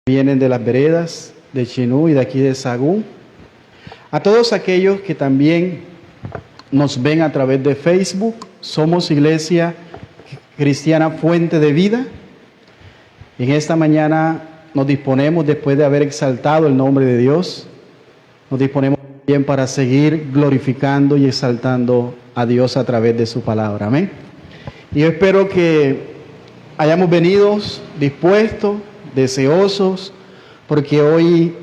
Vienen de las veredas de Chinú y de aquí de Sagún. A todos aquellos que también nos ven a través de Facebook, somos Iglesia Cristiana Fuente de Vida. En esta mañana nos disponemos, después de haber exaltado el nombre de Dios, nos disponemos bien para seguir glorificando y exaltando a Dios a través de su palabra. Amén. Y yo espero que hayamos venido dispuestos, deseosos, porque hoy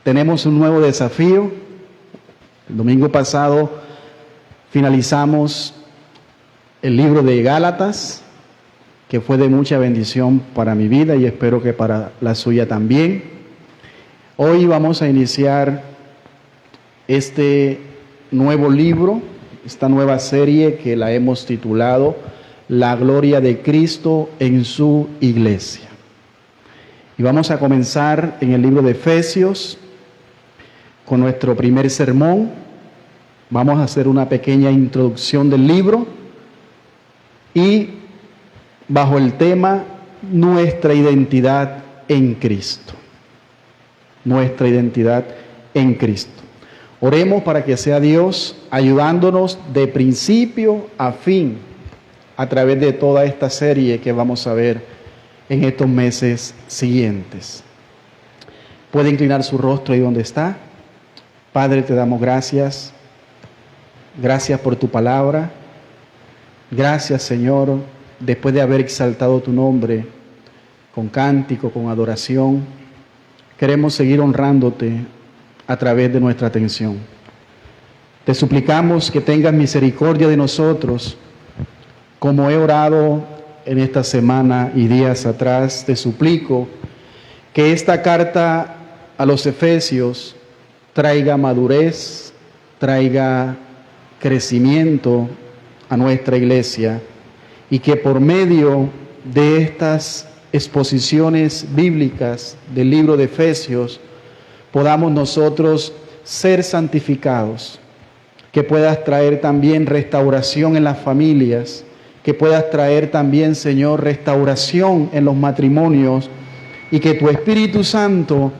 tenemos un nuevo desafío. El domingo pasado finalizamos el libro de Gálatas, que fue de mucha bendición para mi vida y espero que para la suya también. Hoy vamos a iniciar este nuevo libro, esta nueva serie que la hemos titulado La gloria de Cristo en su iglesia. Y vamos a comenzar en el libro de Efesios con nuestro primer sermón. Vamos a hacer una pequeña introducción del libro y bajo el tema Nuestra identidad en Cristo. Nuestra identidad en Cristo. Oremos para que sea Dios ayudándonos de principio a fin a través de toda esta serie que vamos a ver en estos meses siguientes. Puede inclinar su rostro ahí donde está. Padre, te damos gracias. Gracias por tu palabra. Gracias, Señor, después de haber exaltado tu nombre con cántico, con adoración, queremos seguir honrándote a través de nuestra atención. Te suplicamos que tengas misericordia de nosotros, como he orado en esta semana y días atrás. Te suplico que esta carta a los Efesios traiga madurez, traiga crecimiento a nuestra iglesia y que por medio de estas exposiciones bíblicas del libro de Efesios podamos nosotros ser santificados, que puedas traer también restauración en las familias, que puedas traer también, Señor, restauración en los matrimonios y que tu Espíritu Santo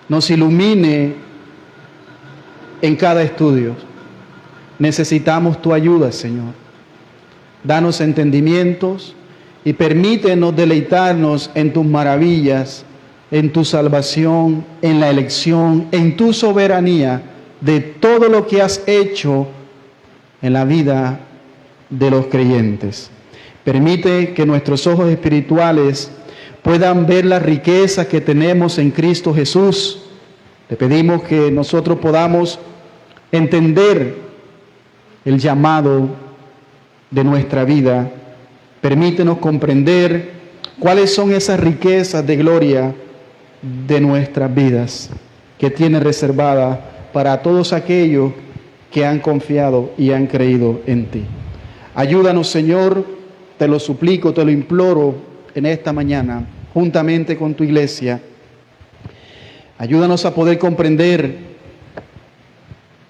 nos ilumine en cada estudio. Necesitamos tu ayuda, Señor. Danos entendimientos y permítenos deleitarnos en tus maravillas, en tu salvación, en la elección, en tu soberanía de todo lo que has hecho en la vida de los creyentes. Permite que nuestros ojos espirituales puedan ver las riquezas que tenemos en Cristo Jesús. Te pedimos que nosotros podamos entender el llamado de nuestra vida. Permítenos comprender cuáles son esas riquezas de gloria de nuestras vidas que tienes reservada para todos aquellos que han confiado y han creído en ti. Ayúdanos, Señor, te lo suplico, te lo imploro en esta mañana, juntamente con tu iglesia. Ayúdanos a poder comprender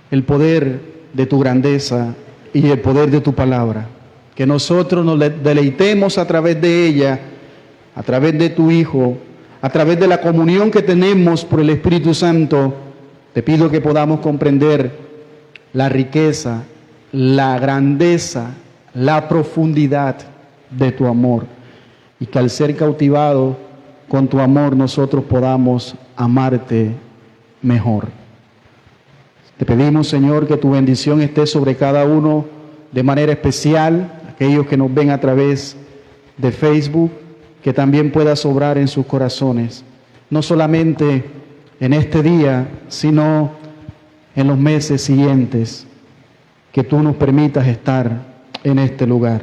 el poder de tu grandeza y el poder de tu palabra. Que nosotros nos deleitemos a través de ella, a través de tu Hijo, a través de la comunión que tenemos por el Espíritu Santo. Te pido que podamos comprender la riqueza, la grandeza, la profundidad de tu amor y que al ser cautivados con tu amor nosotros podamos amarte mejor. Te pedimos, Señor, que tu bendición esté sobre cada uno de manera especial, aquellos que nos ven a través de Facebook, que también pueda obrar en sus corazones, no solamente en este día, sino en los meses siguientes, que tú nos permitas estar en este lugar.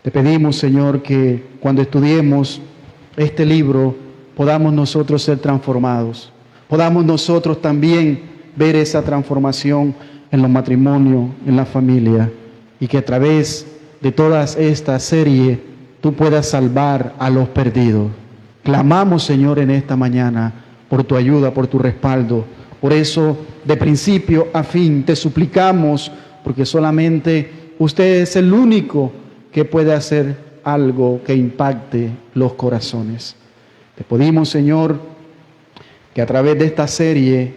Te pedimos, Señor, que cuando estudiemos este libro podamos nosotros ser transformados, podamos nosotros también ver esa transformación en los matrimonios, en la familia, y que a través de toda esta serie tú puedas salvar a los perdidos. Clamamos, Señor, en esta mañana por tu ayuda, por tu respaldo. Por eso, de principio a fin, te suplicamos, porque solamente usted es el único que puede hacer algo que impacte los corazones. Te pedimos, Señor, que a través de esta serie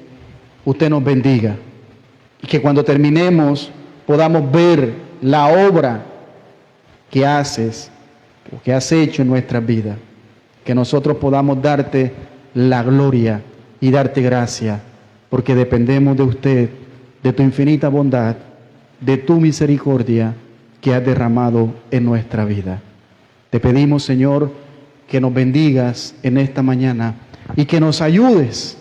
usted nos bendiga y que cuando terminemos podamos ver la obra que haces o que has hecho en nuestras vidas. Que nosotros podamos darte la gloria y darte gracia, porque dependemos de usted, de tu infinita bondad, de tu misericordia que has derramado en nuestra vida. Te pedimos, Señor, que nos bendigas en esta mañana y que nos ayudes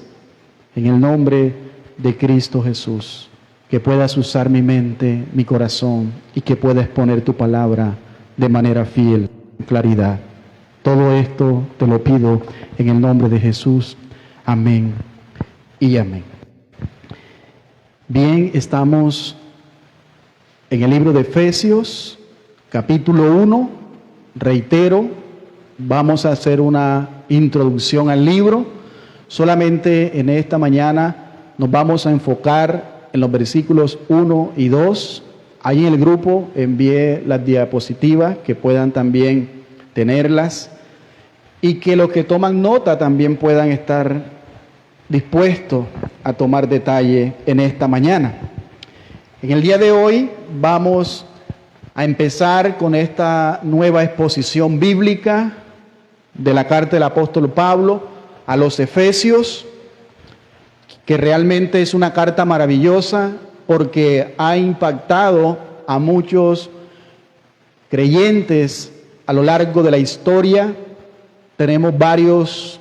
en el nombre de Cristo Jesús, que puedas usar mi mente, mi corazón y que puedas exponer tu palabra de manera fiel, con claridad. Todo esto te lo pido en el nombre de Jesús. Amén y amén. Bien, estamos en el libro de Efesios, capítulo 1. Reitero, vamos a hacer una introducción al libro. Solamente en esta mañana nos vamos a enfocar en los versículos 1 y 2. Ahí en el grupo envié las diapositivas que puedan también tenerlas y que los que toman nota también puedan estar dispuestos a tomar detalle en esta mañana. En el día de hoy vamos a empezar con esta nueva exposición bíblica de la carta del apóstol Pablo a los Efesios, que realmente es una carta maravillosa porque ha impactado a muchos creyentes a lo largo de la historia. Tenemos varios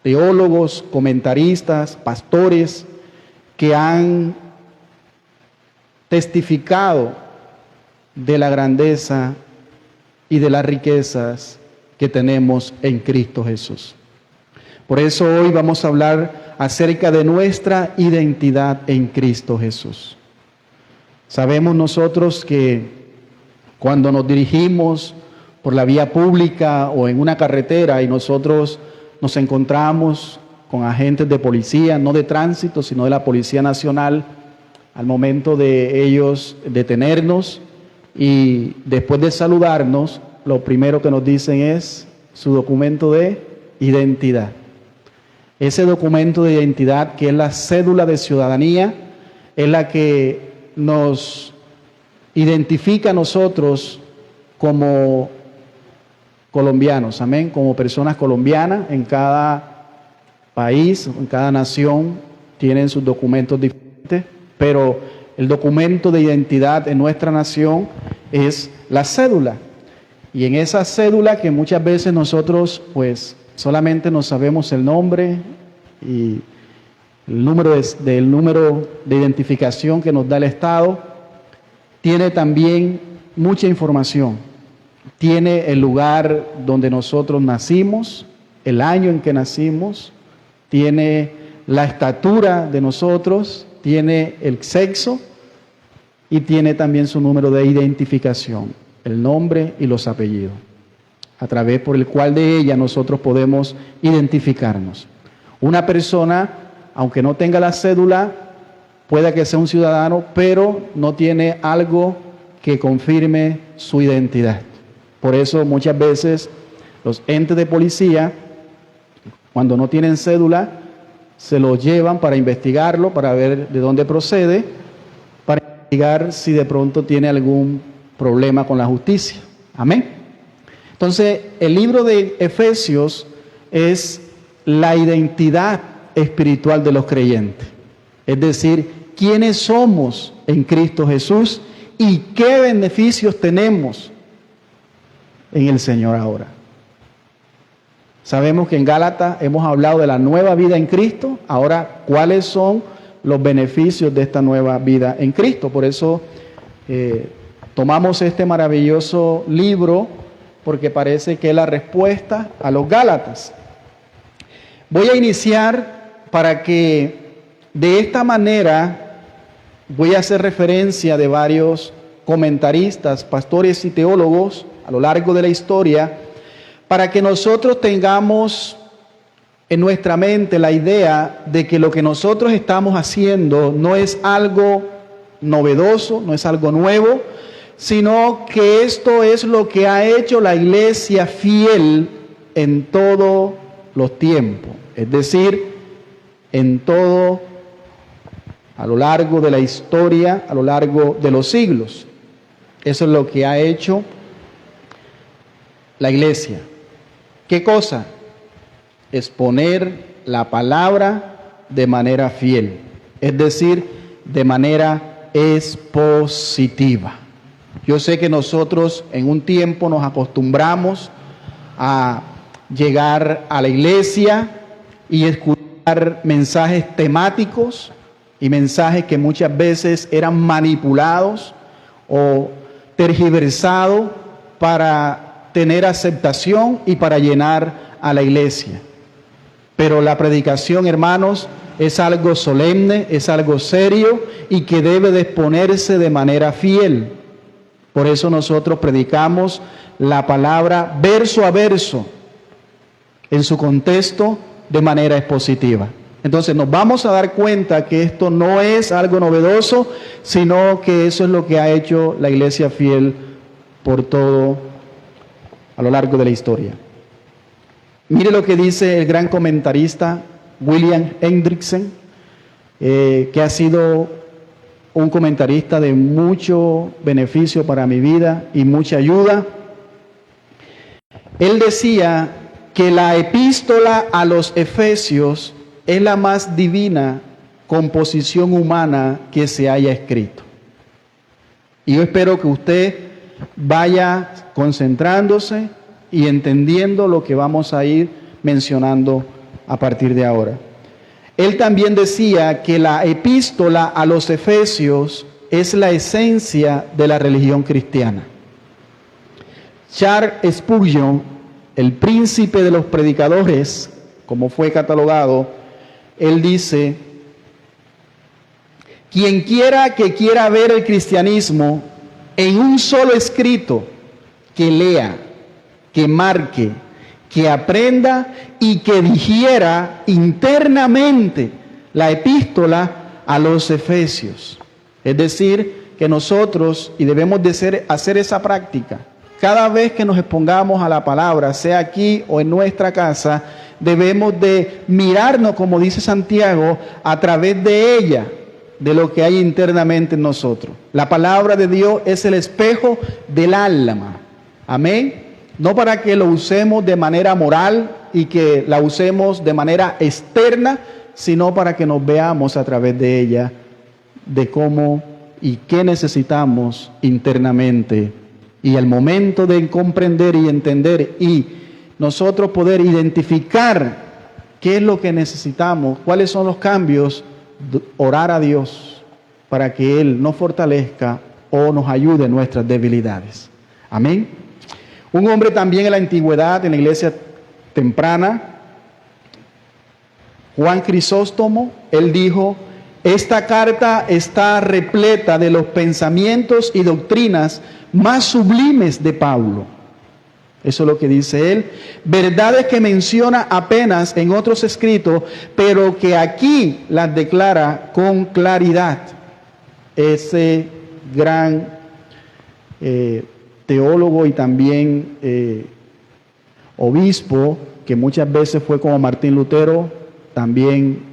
teólogos, comentaristas, pastores que han testificado de la grandeza y de las riquezas que tenemos en Cristo Jesús. Por eso hoy vamos a hablar acerca de nuestra identidad en Cristo Jesús. Sabemos nosotros que cuando nos dirigimos por la vía pública o en una carretera y nosotros nos encontramos con agentes de policía, no de tránsito, sino de la Policía Nacional, al momento de ellos detenernos y después de saludarnos, lo primero que nos dicen es su documento de identidad. Ese documento de identidad, que es la cédula de ciudadanía, es la que nos identifica a nosotros como colombianos, amén, como personas colombianas. En cada país, en cada nación tienen sus documentos diferentes, pero el documento de identidad en nuestra nación es la cédula. Y en esa cédula, que muchas veces nosotros pues solamente no sabemos el nombre y el número de identificación que nos da el Estado, tiene también mucha información. Tiene el lugar donde nosotros nacimos, el año en que nacimos, tiene la estatura de nosotros, tiene el sexo y tiene también su número de identificación, el nombre y los apellidos, a través por el cual de ella nosotros podemos identificarnos. Una persona, aunque no tenga la cédula, puede que sea un ciudadano, pero no tiene algo que confirme su identidad. Por eso muchas veces los entes de policía, cuando no tienen cédula, se lo llevan para investigarlo, para ver de dónde procede, para investigar si de pronto tiene algún problema con la justicia. Amén. Entonces, el libro de Efesios es la identidad espiritual de los creyentes. Es decir, quiénes somos en Cristo Jesús y qué beneficios tenemos en el Señor ahora. Sabemos que en Gálatas hemos hablado de la nueva vida en Cristo. Ahora, ¿cuáles son los beneficios de esta nueva vida en Cristo? Por eso tomamos este maravilloso libro, porque parece que es la respuesta a los Gálatas. Voy a iniciar para que de esta manera voy a hacer referencia de varios comentaristas, pastores y teólogos a lo largo de la historia, para que nosotros tengamos en nuestra mente la idea de que lo que nosotros estamos haciendo no es algo novedoso, no es algo nuevo, sino que esto es lo que ha hecho la iglesia fiel en todo los tiempos, es decir, en todo, a lo largo de la historia, a lo largo de los siglos. Eso es lo que ha hecho la iglesia. ¿Qué cosa? Exponer la palabra de manera fiel, es decir, de manera expositiva. Yo sé que nosotros en un tiempo nos acostumbramos a llegar a la iglesia y escuchar mensajes temáticos y mensajes que muchas veces eran manipulados o tergiversados para tener aceptación y para llenar a la iglesia. Pero la predicación, hermanos, es algo solemne, es algo serio y que debe de exponerse de manera fiel. Por eso nosotros predicamos la palabra verso a verso, en su contexto, de manera expositiva. Entonces nos vamos a dar cuenta que esto no es algo novedoso, sino que eso es lo que ha hecho la iglesia fiel por todo a lo largo de la historia. Mire lo que dice el gran comentarista William Hendrickson, que ha sido un comentarista de mucho beneficio para mi vida y mucha ayuda. Él decía que la epístola a los Efesios es la más divina composición humana que se haya escrito. Y yo espero que usted vaya concentrándose y entendiendo lo que vamos a ir mencionando a partir de ahora. Él también decía que la epístola a los Efesios es la esencia de la religión cristiana. Charles Spurgeon, el príncipe de los predicadores, como fue catalogado, él dice: quien quiera que quiera ver el cristianismo en un solo escrito, que lea, que marque, que aprenda y que digiera internamente la epístola a los Efesios. Es decir, que nosotros, y debemos de hacer esa práctica, cada vez que nos expongamos a la palabra, sea aquí o en nuestra casa, debemos de mirarnos, como dice Santiago, a través de ella, de lo que hay internamente en nosotros. La palabra de Dios es el espejo del alma. Amén. No para que lo usemos de manera moral y que la usemos de manera externa, sino para que nos veamos a través de ella, de cómo y qué necesitamos internamente. Y al momento de comprender y entender y nosotros poder identificar qué es lo que necesitamos, cuáles son los cambios, orar a Dios para que Él nos fortalezca o nos ayude en nuestras debilidades. Amén. Un hombre también en la antigüedad, en la iglesia temprana, Juan Crisóstomo, él dijo: esta carta está repleta de los pensamientos y doctrinas más sublimes de Pablo. Eso es lo que dice él. Verdades que menciona apenas en otros escritos, pero que aquí las declara con claridad. Ese gran teólogo y también obispo, que muchas veces fue como Martín Lutero, también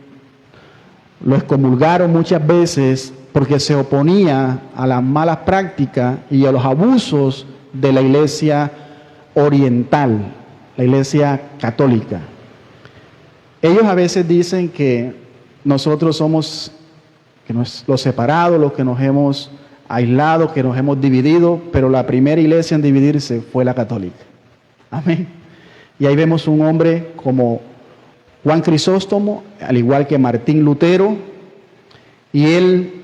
lo excomulgaron muchas veces porque se oponía a las malas prácticas y a los abusos de la iglesia oriental, la iglesia católica. Ellos a veces dicen que nosotros somos los separados, los que nos hemos aislado, que nos hemos dividido, pero la primera iglesia en dividirse fue la católica. Amén. Y ahí vemos un hombre como Juan Crisóstomo, al igual que Martín Lutero, y él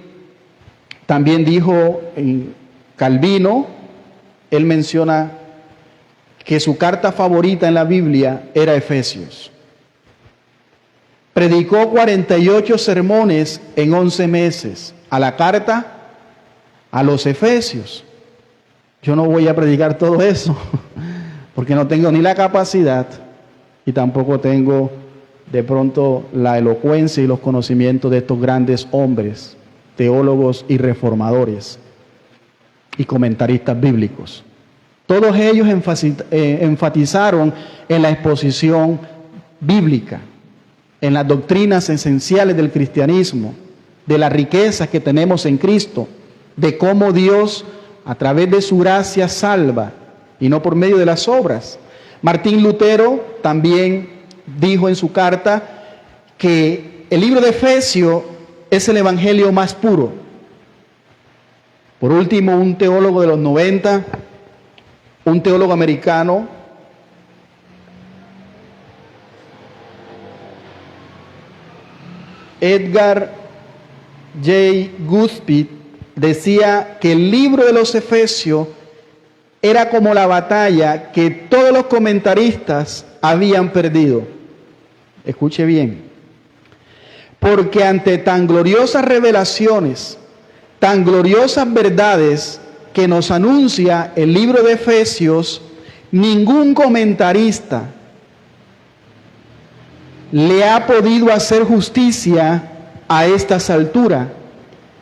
también dijo en Calvino, él menciona que su carta favorita en la Biblia era Efesios. Predicó 48 sermones en 11 meses a la carta a los Efesios. Yo no voy a predicar todo eso, porque no tengo ni la capacidad y tampoco tengo de pronto la elocuencia y los conocimientos de estos grandes hombres, teólogos y reformadores y comentaristas bíblicos. Todos ellos enfatizaron en la exposición bíblica, en las doctrinas esenciales del cristianismo, de las riquezas que tenemos en Cristo, de cómo Dios a través de su gracia salva y no por medio de las obras. Martín Lutero también dijo en su carta que el libro de Efesios es el evangelio más puro. Por último, un teólogo de los 90, un teólogo americano, Edgar J. Goodspeed, decía que el libro de los Efesios era como la batalla que todos los comentaristas habían perdido. Escuche bien. Porque ante tan gloriosas revelaciones, tan gloriosas verdades que nos anuncia el libro de Efesios, ningún comentarista le ha podido hacer justicia a estas alturas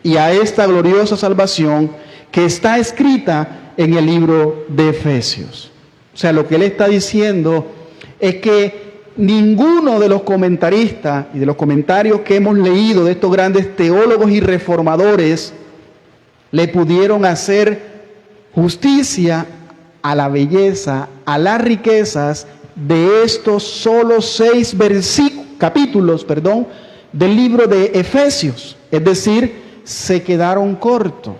y a esta gloriosa salvación que está escrita en el libro de Efesios. O sea, lo que él está diciendo es que ninguno de los comentaristas y de los comentarios que hemos leído de estos grandes teólogos y reformadores le pudieron hacer justicia a la belleza, a las riquezas de estos solo 6 capítulos del libro de Efesios. Es decir, se quedaron cortos.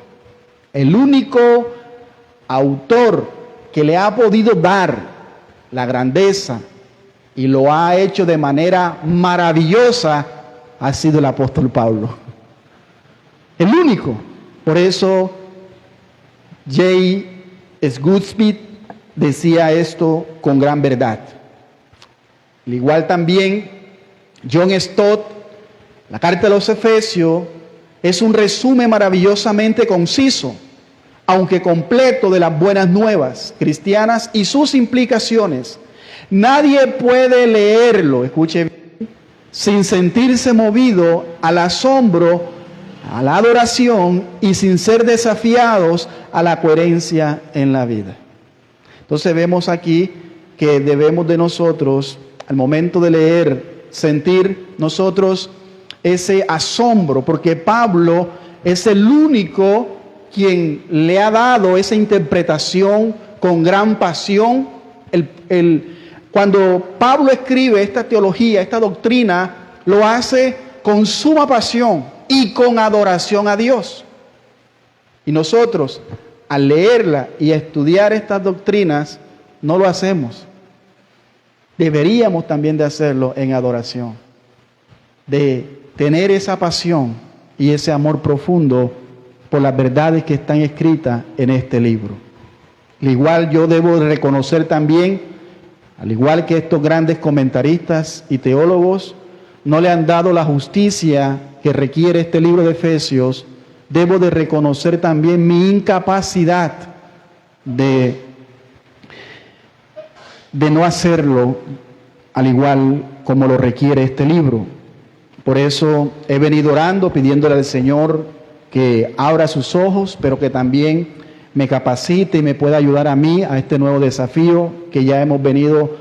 El único autor que le ha podido dar la grandeza y lo ha hecho de manera maravillosa ha sido el apóstol Pablo. El único. Por eso J. Goodspeed decía esto con gran verdad. Al igual también John Stott, la carta de los Efesios es un resumen maravillosamente conciso, aunque completo, de las buenas nuevas cristianas y sus implicaciones. Nadie puede leerlo, escuche bien, sin sentirse movido al asombro, a la adoración y sin ser desafiados a la coherencia en la vida. Entonces vemos aquí que debemos de nosotros, al momento de leer, sentir nosotros ese asombro, porque Pablo es el único quien le ha dado esa interpretación con gran pasión. Cuando Pablo escribe esta teología, esta doctrina, lo hace con suma pasión y con adoración a Dios. Y nosotros, al leerla y estudiar estas doctrinas, no lo hacemos. Deberíamos también de hacerlo en adoración, de tener esa pasión y ese amor profundo por las verdades que están escritas en este libro. Al igual yo debo reconocer también, al igual que estos grandes comentaristas y teólogos no le han dado la justicia que requiere este libro de Efesios, debo de reconocer también mi incapacidad de no hacerlo al igual como lo requiere este libro. Por eso he venido orando, pidiéndole al Señor que abra sus ojos, pero que también me capacite y me pueda ayudar a mí a este nuevo desafío que ya hemos venido,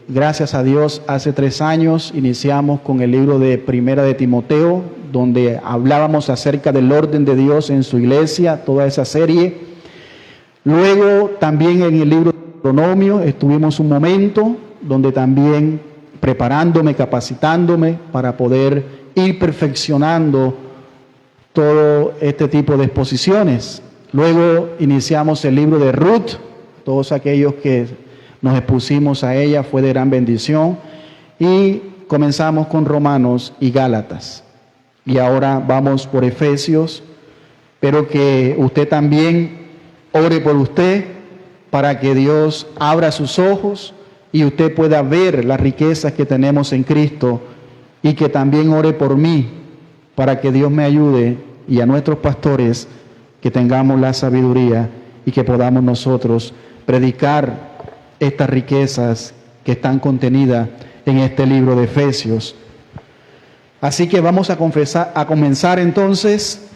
gracias a Dios, hace 3 años iniciamos con el libro de Primera de Timoteo, donde hablábamos acerca del orden de Dios en su iglesia, toda esa serie. Luego también en el libro de Deuteronomio estuvimos un momento donde también preparándome, capacitándome para poder ir perfeccionando todo este tipo de exposiciones. Luego iniciamos el libro de Ruth, todos aquellos que nos expusimos a ella fue de gran bendición, y comenzamos con Romanos y Gálatas. Y ahora vamos por Efesios. Espero que usted también ore por usted para que Dios abra sus ojos y usted pueda ver las riquezas que tenemos en Cristo, y que también ore por mí para que Dios me ayude y a nuestros pastores que tengamos la sabiduría y que podamos nosotros predicar estas riquezas que están contenidas en este libro de Efesios. Así que vamos a comenzar entonces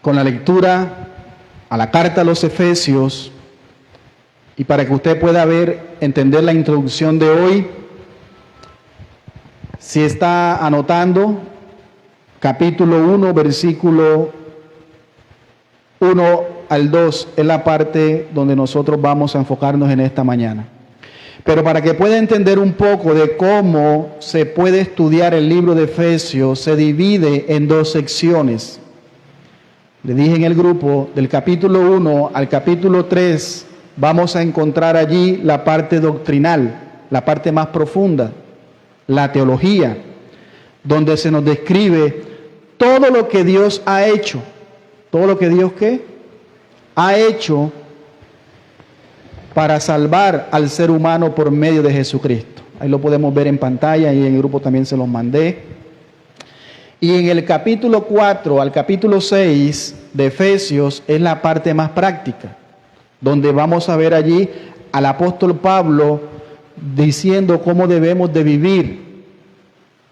con la lectura a la carta a los Efesios, Y para que usted pueda entender la introducción de hoy, si está anotando, capítulo 1, versículo 1 al 2, es la parte donde nosotros vamos a enfocarnos en esta mañana. Pero para que pueda entender un poco de cómo se puede estudiar el libro de Efesios, se divide en dos secciones. Le dije en el grupo, del capítulo 1 al capítulo 3, vamos a encontrar allí la parte doctrinal, la parte más profunda, la teología, donde se nos describe todo lo que Dios ha hecho. Todo lo que Dios, ¿qué? Ha hecho para salvar al ser humano por medio de Jesucristo. Ahí lo podemos ver en pantalla y en el grupo también se los mandé. Y en el capítulo 4 al capítulo 6 de Efesios es la parte más práctica, donde vamos a ver allí al apóstol Pablo diciendo cómo debemos de vivir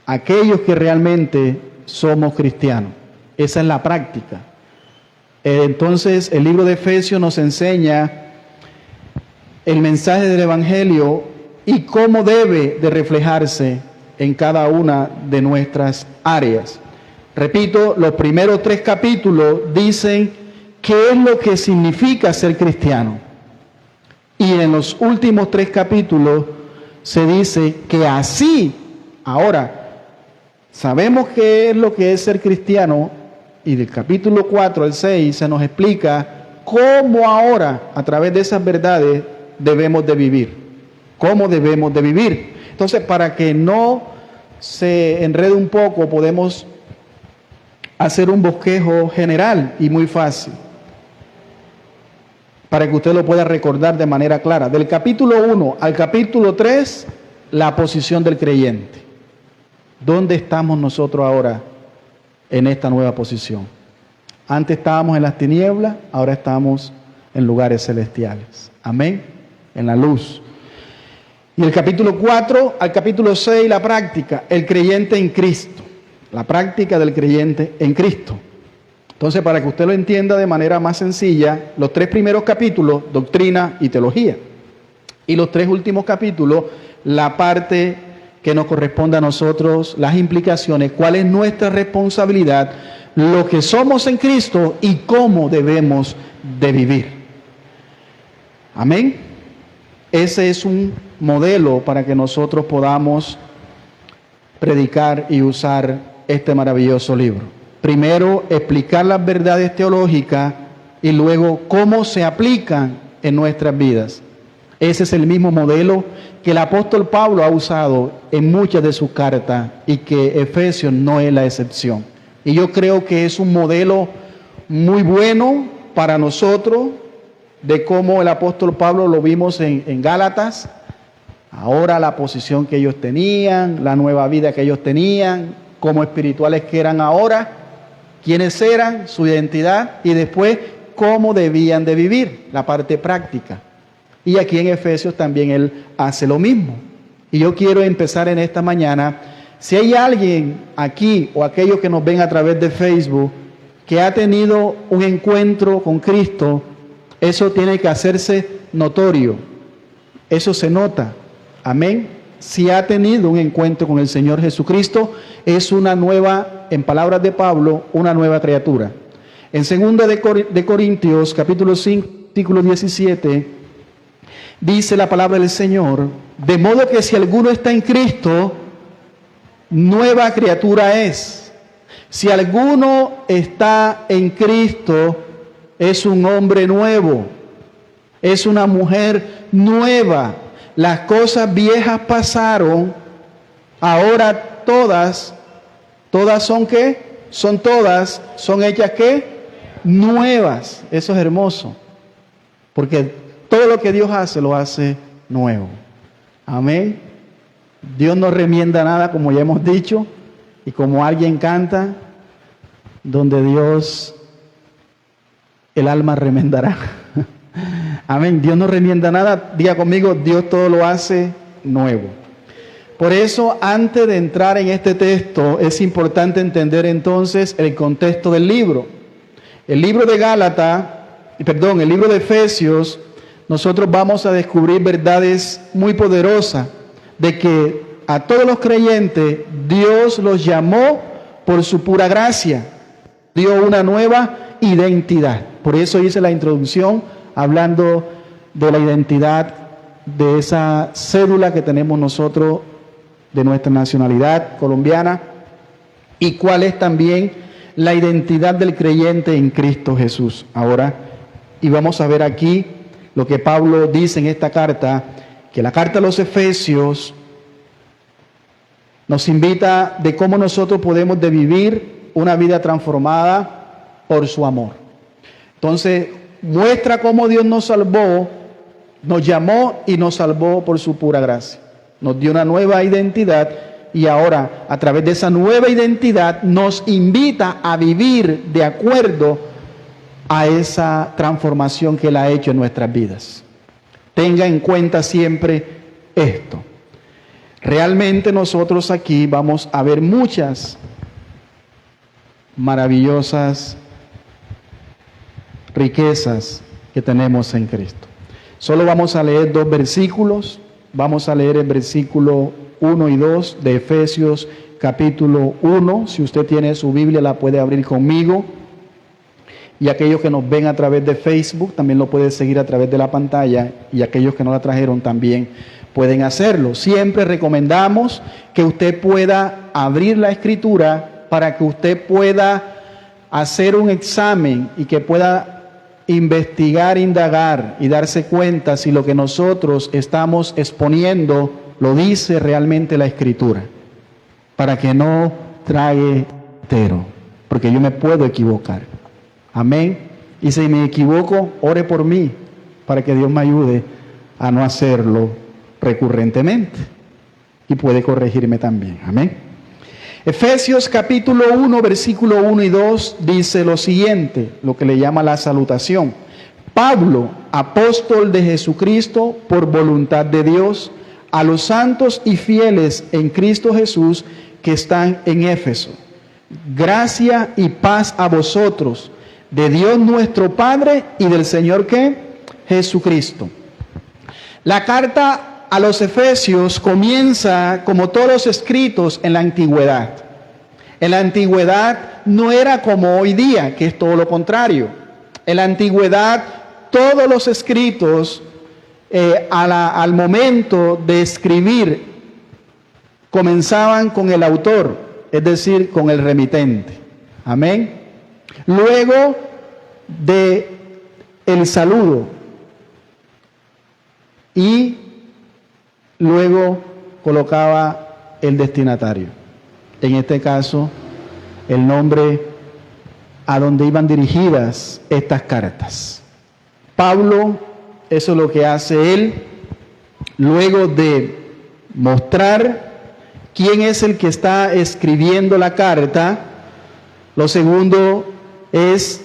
aquellos que realmente somos cristianos. Esa es la práctica. Entonces el libro de Efesios nos enseña el mensaje del Evangelio y cómo debe de reflejarse en cada una de nuestras áreas. Repito, los primeros 3 capítulos dicen qué es lo que significa ser cristiano. Y en los últimos 3 capítulos se dice que así, ahora, sabemos qué es lo que es ser cristiano, y del capítulo 4 al 6 se nos explica cómo ahora, a través de esas verdades, debemos de vivir. ¿Cómo debemos de vivir? Entonces, para que no se enrede un poco, podemos hacer un bosquejo general y muy fácil, para que usted lo pueda recordar de manera clara. Del capítulo 1 al capítulo 3, la posición del creyente. ¿Dónde estamos nosotros ahora en esta nueva posición? Antes estábamos en las tinieblas, ahora estamos en lugares celestiales. Amén. En la luz. Y el capítulo 4 al capítulo 6, la práctica, el creyente en Cristo. La práctica del creyente en Cristo. Entonces, para que usted lo entienda de manera más sencilla, los 3 primeros capítulos, doctrina y teología. Y los 3 últimos capítulos, la parte que nos corresponde a nosotros, las implicaciones, cuál es nuestra responsabilidad, lo que somos en Cristo y cómo debemos de vivir. Amén. Ese es un modelo para que nosotros podamos predicar y usar este maravilloso libro. Primero, explicar las verdades teológicas y luego cómo se aplican en nuestras vidas. Ese es el mismo modelo que el apóstol Pablo ha usado en muchas de sus cartas y que Efesios no es la excepción. Y yo creo que es un modelo muy bueno para nosotros, de cómo el apóstol Pablo lo vimos en Gálatas, ahora la posición que ellos tenían, la nueva vida que ellos tenían, como espirituales que eran ahora, quiénes eran, su identidad y después cómo debían de vivir, la parte práctica. Y aquí en Efesios también él hace lo mismo. Y yo quiero empezar en esta mañana, si hay alguien aquí o aquellos que nos ven a través de Facebook que ha tenido un encuentro con Cristo, eso tiene que hacerse notorio. Eso se nota. Amén. Si ha tenido un encuentro con el Señor Jesucristo, es una nueva, en palabras de Pablo, una nueva criatura. En 2 de Corintios, capítulo 5, artículo 17, dice la palabra del Señor, de modo que si alguno está en Cristo, nueva criatura es. Si alguno está en Cristo, es un hombre nuevo, es una mujer nueva. Las cosas viejas pasaron, ahora todas son ¿qué? Son hechas ¿qué? Nuevas. Eso es hermoso, porque todo lo que Dios hace, lo hace nuevo. Amén. Dios no remienda nada, como ya hemos dicho, y como alguien canta, donde Dios, el alma remendará. Amén. Dios no remienda nada. Diga conmigo, Dios todo lo hace nuevo. Por eso, antes de entrar en este texto, es importante entender entonces el contexto del libro. El libro de Efesios nosotros vamos a descubrir verdades muy poderosas de que a todos los creyentes Dios los llamó por su pura gracia, dio una nueva identidad. Por eso hice la introducción hablando de la identidad de esa cédula que tenemos nosotros de nuestra nacionalidad colombiana y cuál es también la identidad del creyente en Cristo Jesús. Ahora, y vamos a ver aquí lo que Pablo dice en esta carta, que la carta a los Efesios nos invita de cómo nosotros podemos de vivir una vida transformada por su amor. Entonces, muestra cómo Dios nos salvó, nos llamó y nos salvó por su pura gracia. Nos dio una nueva identidad y ahora, a través de esa nueva identidad, nos invita a vivir de acuerdo a esa transformación que Él ha hecho en nuestras vidas. Tenga en cuenta siempre esto. Realmente nosotros aquí vamos a ver muchas maravillosas riquezas que tenemos en Cristo. Solo vamos a leer 2 versículos. Vamos a leer el versículo 1 y 2 de Efesios capítulo 1. Si usted tiene su Biblia, la puede abrir conmigo. Y aquellos que nos ven a través de Facebook, también lo pueden seguir a través de la pantalla. Y aquellos que no la trajeron también pueden hacerlo. Siempre recomendamos que usted pueda abrir la Escritura para que usted pueda hacer un examen y que pueda investigar, indagar y darse cuenta si lo que nosotros estamos exponiendo lo dice realmente la Escritura, para que no trague entero, porque yo me puedo equivocar. Amén. Y si me equivoco, ore por mí, para que Dios me ayude a no hacerlo recurrentemente, y puede corregirme también. Amén. Efesios capítulo 1, versículo 1 y 2 dice lo siguiente, lo que le llama la salutación. Pablo, apóstol de Jesucristo, por voluntad de Dios, a los santos y fieles en Cristo Jesús que están en Éfeso. Gracia y paz a vosotros, de Dios nuestro Padre y del Señor ¿qué? Jesucristo. La carta a los Efesios comienza como todos los escritos en la antigüedad. En la antigüedad no era como hoy día, que es todo lo contrario. En la antigüedad todos los escritos al momento de escribir comenzaban con el autor, es decir, con el remitente. Amén. Luego de el saludo y luego colocaba el destinatario. En este caso, el nombre a donde iban dirigidas estas cartas. Pablo, eso es lo que hace él, luego de mostrar quién es el que está escribiendo la carta. Lo segundo es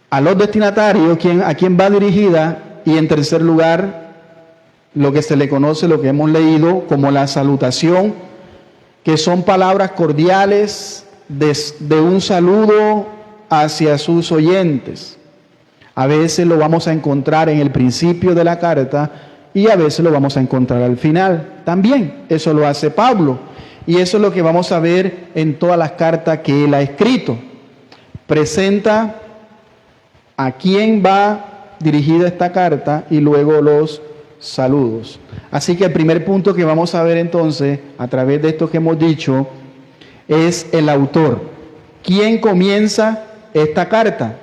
a los destinatarios, a quién va dirigida, y en tercer lugar, lo que se le conoce, lo que hemos leído como la salutación, que son palabras cordiales de un saludo hacia sus oyentes. A veces lo vamos a encontrar en el principio de la carta y a veces lo vamos a encontrar al final. También eso lo hace Pablo y eso es lo que vamos a ver en todas las cartas que él ha escrito. Presenta a quién va dirigida esta carta y luego los saludos. Así que el primer punto que vamos a ver entonces, a través de esto que hemos dicho, es el autor. ¿Quién comienza esta carta?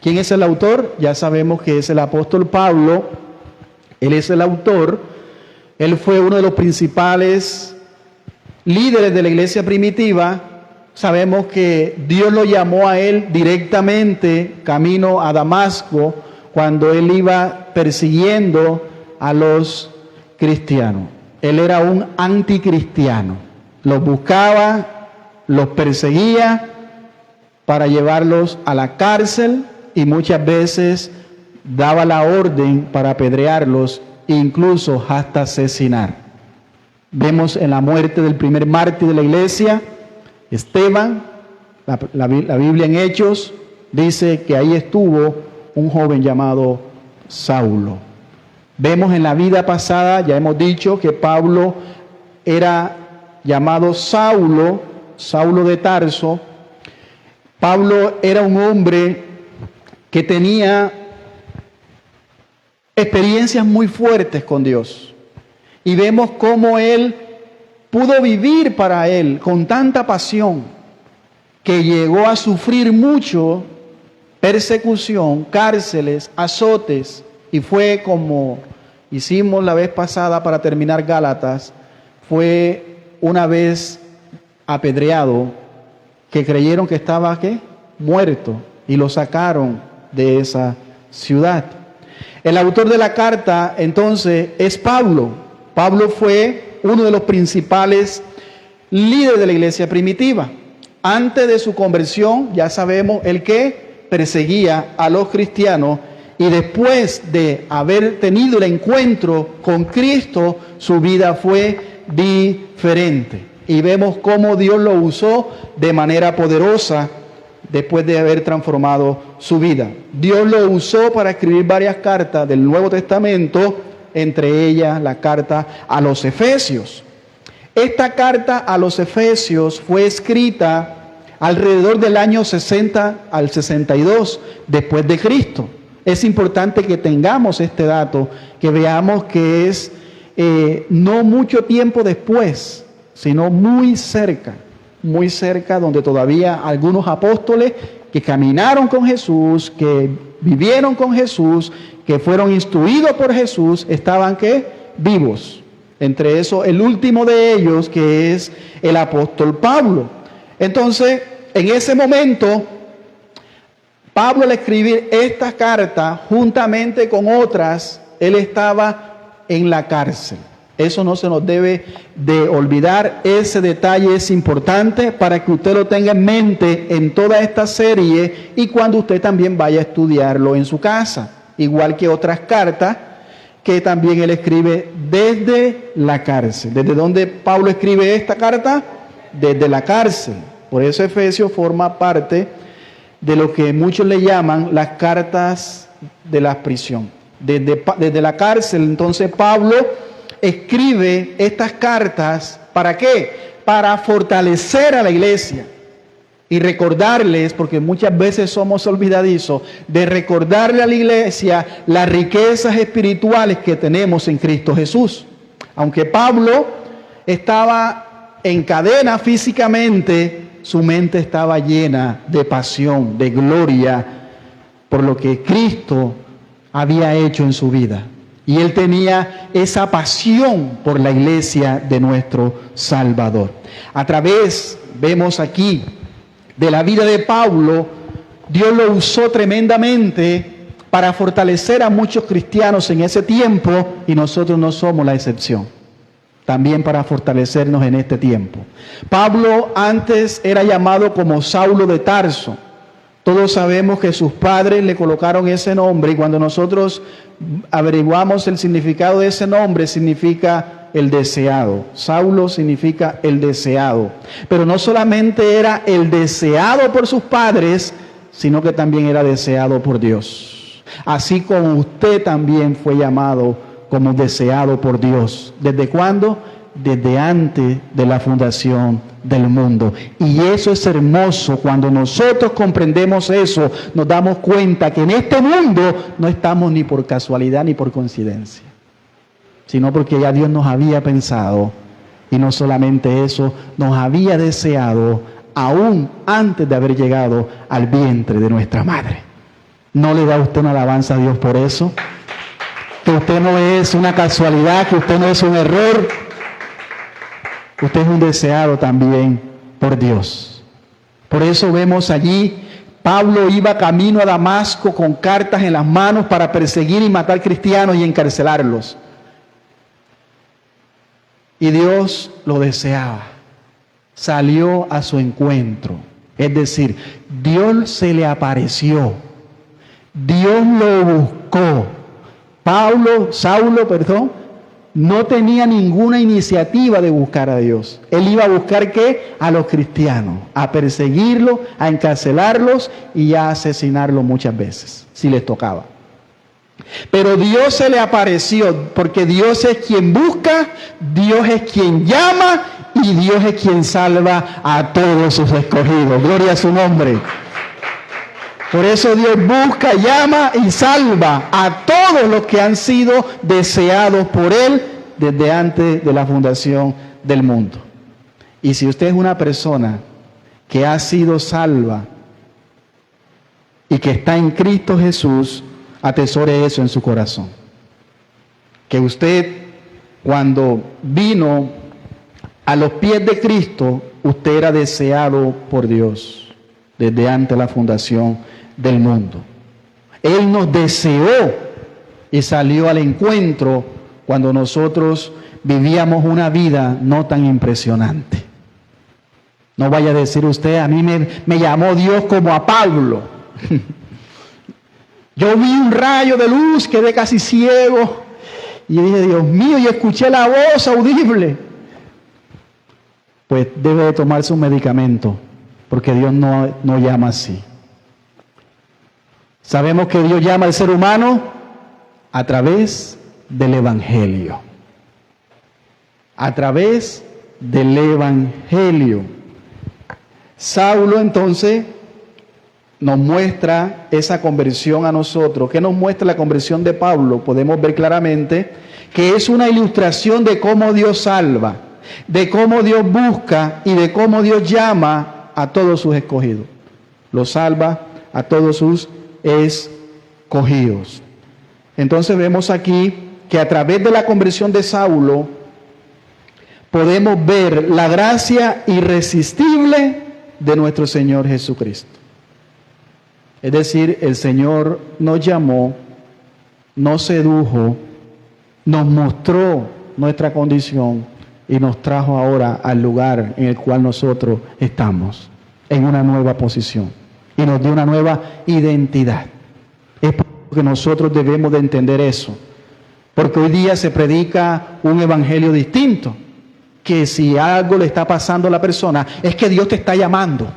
¿Quién es el autor? Ya sabemos que es el apóstol Pablo. Él es el autor. Él fue uno de los principales líderes de la iglesia primitiva. Sabemos que Dios lo llamó a él directamente camino a Damasco cuando él iba persiguiendo a los cristianos. Él era un anticristiano. Los buscaba, los perseguía para llevarlos a la cárcel y muchas veces daba la orden para apedrearlos e incluso hasta asesinar. Vemos en la muerte del primer mártir de la iglesia, Esteban, la Biblia en Hechos dice que ahí estuvo un joven llamado Saulo. Vemos en la vida pasada, ya hemos dicho que Pablo era llamado Saulo, Saulo de Tarso. Pablo era un hombre que tenía experiencias muy fuertes con Dios. Y vemos cómo él pudo vivir para él con tanta pasión que llegó a sufrir mucho persecución, cárceles, azotes, y fue como hicimos la vez pasada para terminar Gálatas, fue una vez apedreado, que creyeron que estaba ¿qué? Muerto, y lo sacaron de esa ciudad. El autor de la carta entonces es Pablo. Pablo fue uno de los principales líderes de la iglesia primitiva. Antes de su conversión, ya sabemos, el que perseguía a los cristianos, y después de haber tenido el encuentro con Cristo, su vida fue diferente. Y vemos cómo Dios lo usó de manera poderosa después de haber transformado su vida. Dios lo usó para escribir varias cartas del Nuevo Testamento, entre ellas la carta a los Efesios. Esta carta a los Efesios fue escrita alrededor del año 60 al 62 después de Cristo. Es importante que tengamos este dato, que veamos que es no mucho tiempo después, sino muy cerca, donde todavía algunos apóstoles que caminaron con Jesús, que vivieron con Jesús, que fueron instruidos por Jesús, estaban ¿qué? Vivos. Entre eso, el último de ellos, que es el apóstol Pablo. Entonces, en ese momento, Pablo al escribir esta carta, juntamente con otras, él estaba en la cárcel. Eso no se nos debe de olvidar, ese detalle es importante para que usted lo tenga en mente en toda esta serie y cuando usted también vaya a estudiarlo en su casa, igual que otras cartas que también él escribe desde la cárcel. ¿Desde dónde Pablo escribe esta carta? Desde la cárcel. Por eso Efesios forma parte de lo que muchos le llaman las cartas de la prisión. Desde la cárcel, entonces Pablo escribe estas cartas, ¿para qué? Para fortalecer a la iglesia y recordarles, porque muchas veces somos olvidadizos, de recordarle a la iglesia las riquezas espirituales que tenemos en Cristo Jesús. Aunque Pablo estaba en cadena físicamente, su mente estaba llena de pasión, de gloria, por lo que Cristo había hecho en su vida. Y él tenía esa pasión por la iglesia de nuestro Salvador. A través, vemos aquí, de la vida de Pablo, Dios lo usó tremendamente para fortalecer a muchos cristianos en ese tiempo, y nosotros no somos la excepción. También para fortalecernos en este tiempo. Pablo antes era llamado como Saulo de Tarso. Todos sabemos que sus padres le colocaron ese nombre, y cuando nosotros averiguamos el significado de ese nombre, significa el deseado. Saulo significa el deseado. Pero no solamente era el deseado por sus padres, sino que también era deseado por Dios. Así como usted también fue llamado como deseado por Dios. ¿Desde cuándo? Desde antes de la fundación del mundo. Y eso es hermoso. Cuando nosotros comprendemos eso, nos damos cuenta que en este mundo no estamos ni por casualidad ni por coincidencia, sino porque ya Dios nos había pensado, y no solamente eso, nos había deseado aún antes de haber llegado al vientre de nuestra madre. ¿No le da usted una alabanza a Dios por eso? Que usted no es una casualidad, que usted no es un error. Usted es un deseado también por Dios. Por eso vemos allí, Pablo iba camino a Damasco con cartas en las manos para perseguir y matar cristianos y encarcelarlos. Y Dios lo deseaba. Salió a su encuentro. Es decir, Dios se le apareció. Dios lo buscó. Saulo, no tenía ninguna iniciativa de buscar a Dios. Él iba a buscar ¿qué? A los cristianos, a perseguirlos, a encarcelarlos y a asesinarlos muchas veces, si les tocaba. Pero Dios se le apareció, porque Dios es quien busca, Dios es quien llama y Dios es quien salva a todos sus escogidos. Gloria a su nombre. Por eso Dios busca, llama y salva a todos los que han sido deseados por Él desde antes de la fundación del mundo. Y si usted es una persona que ha sido salva y que está en Cristo Jesús, atesore eso en su corazón. Que usted, cuando vino a los pies de Cristo, usted era deseado por Dios desde antes de la fundación del mundo. Él nos deseó y salió al encuentro cuando nosotros vivíamos una vida no tan impresionante. No vaya a decir usted, a mí me llamó Dios como a Pablo. Yo vi un rayo de luz, quedé casi ciego y dije, Dios mío, y escuché la voz audible. Pues debe de tomarse un medicamento, porque Dios no llama así. Sabemos que Dios llama al ser humano a través del Evangelio. A través del Evangelio. Saulo entonces nos muestra esa conversión a nosotros. ¿Qué nos muestra la conversión de Pablo? Podemos ver claramente que es una ilustración de cómo Dios salva, de cómo Dios busca y de cómo Dios llama a todos sus escogidos. Los salva a todos sus escogidos. Entonces vemos aquí que a través de la conversión de Saulo podemos ver la gracia irresistible de nuestro Señor Jesucristo. Es decir, el Señor nos llamó, nos sedujo, nos mostró nuestra condición y nos trajo ahora al lugar en el cual nosotros estamos, en una nueva posición, y nos dio una nueva identidad. Es porque nosotros debemos de entender eso, porque hoy día se predica un evangelio distinto, que si algo le está pasando a la persona, es que Dios te está llamando.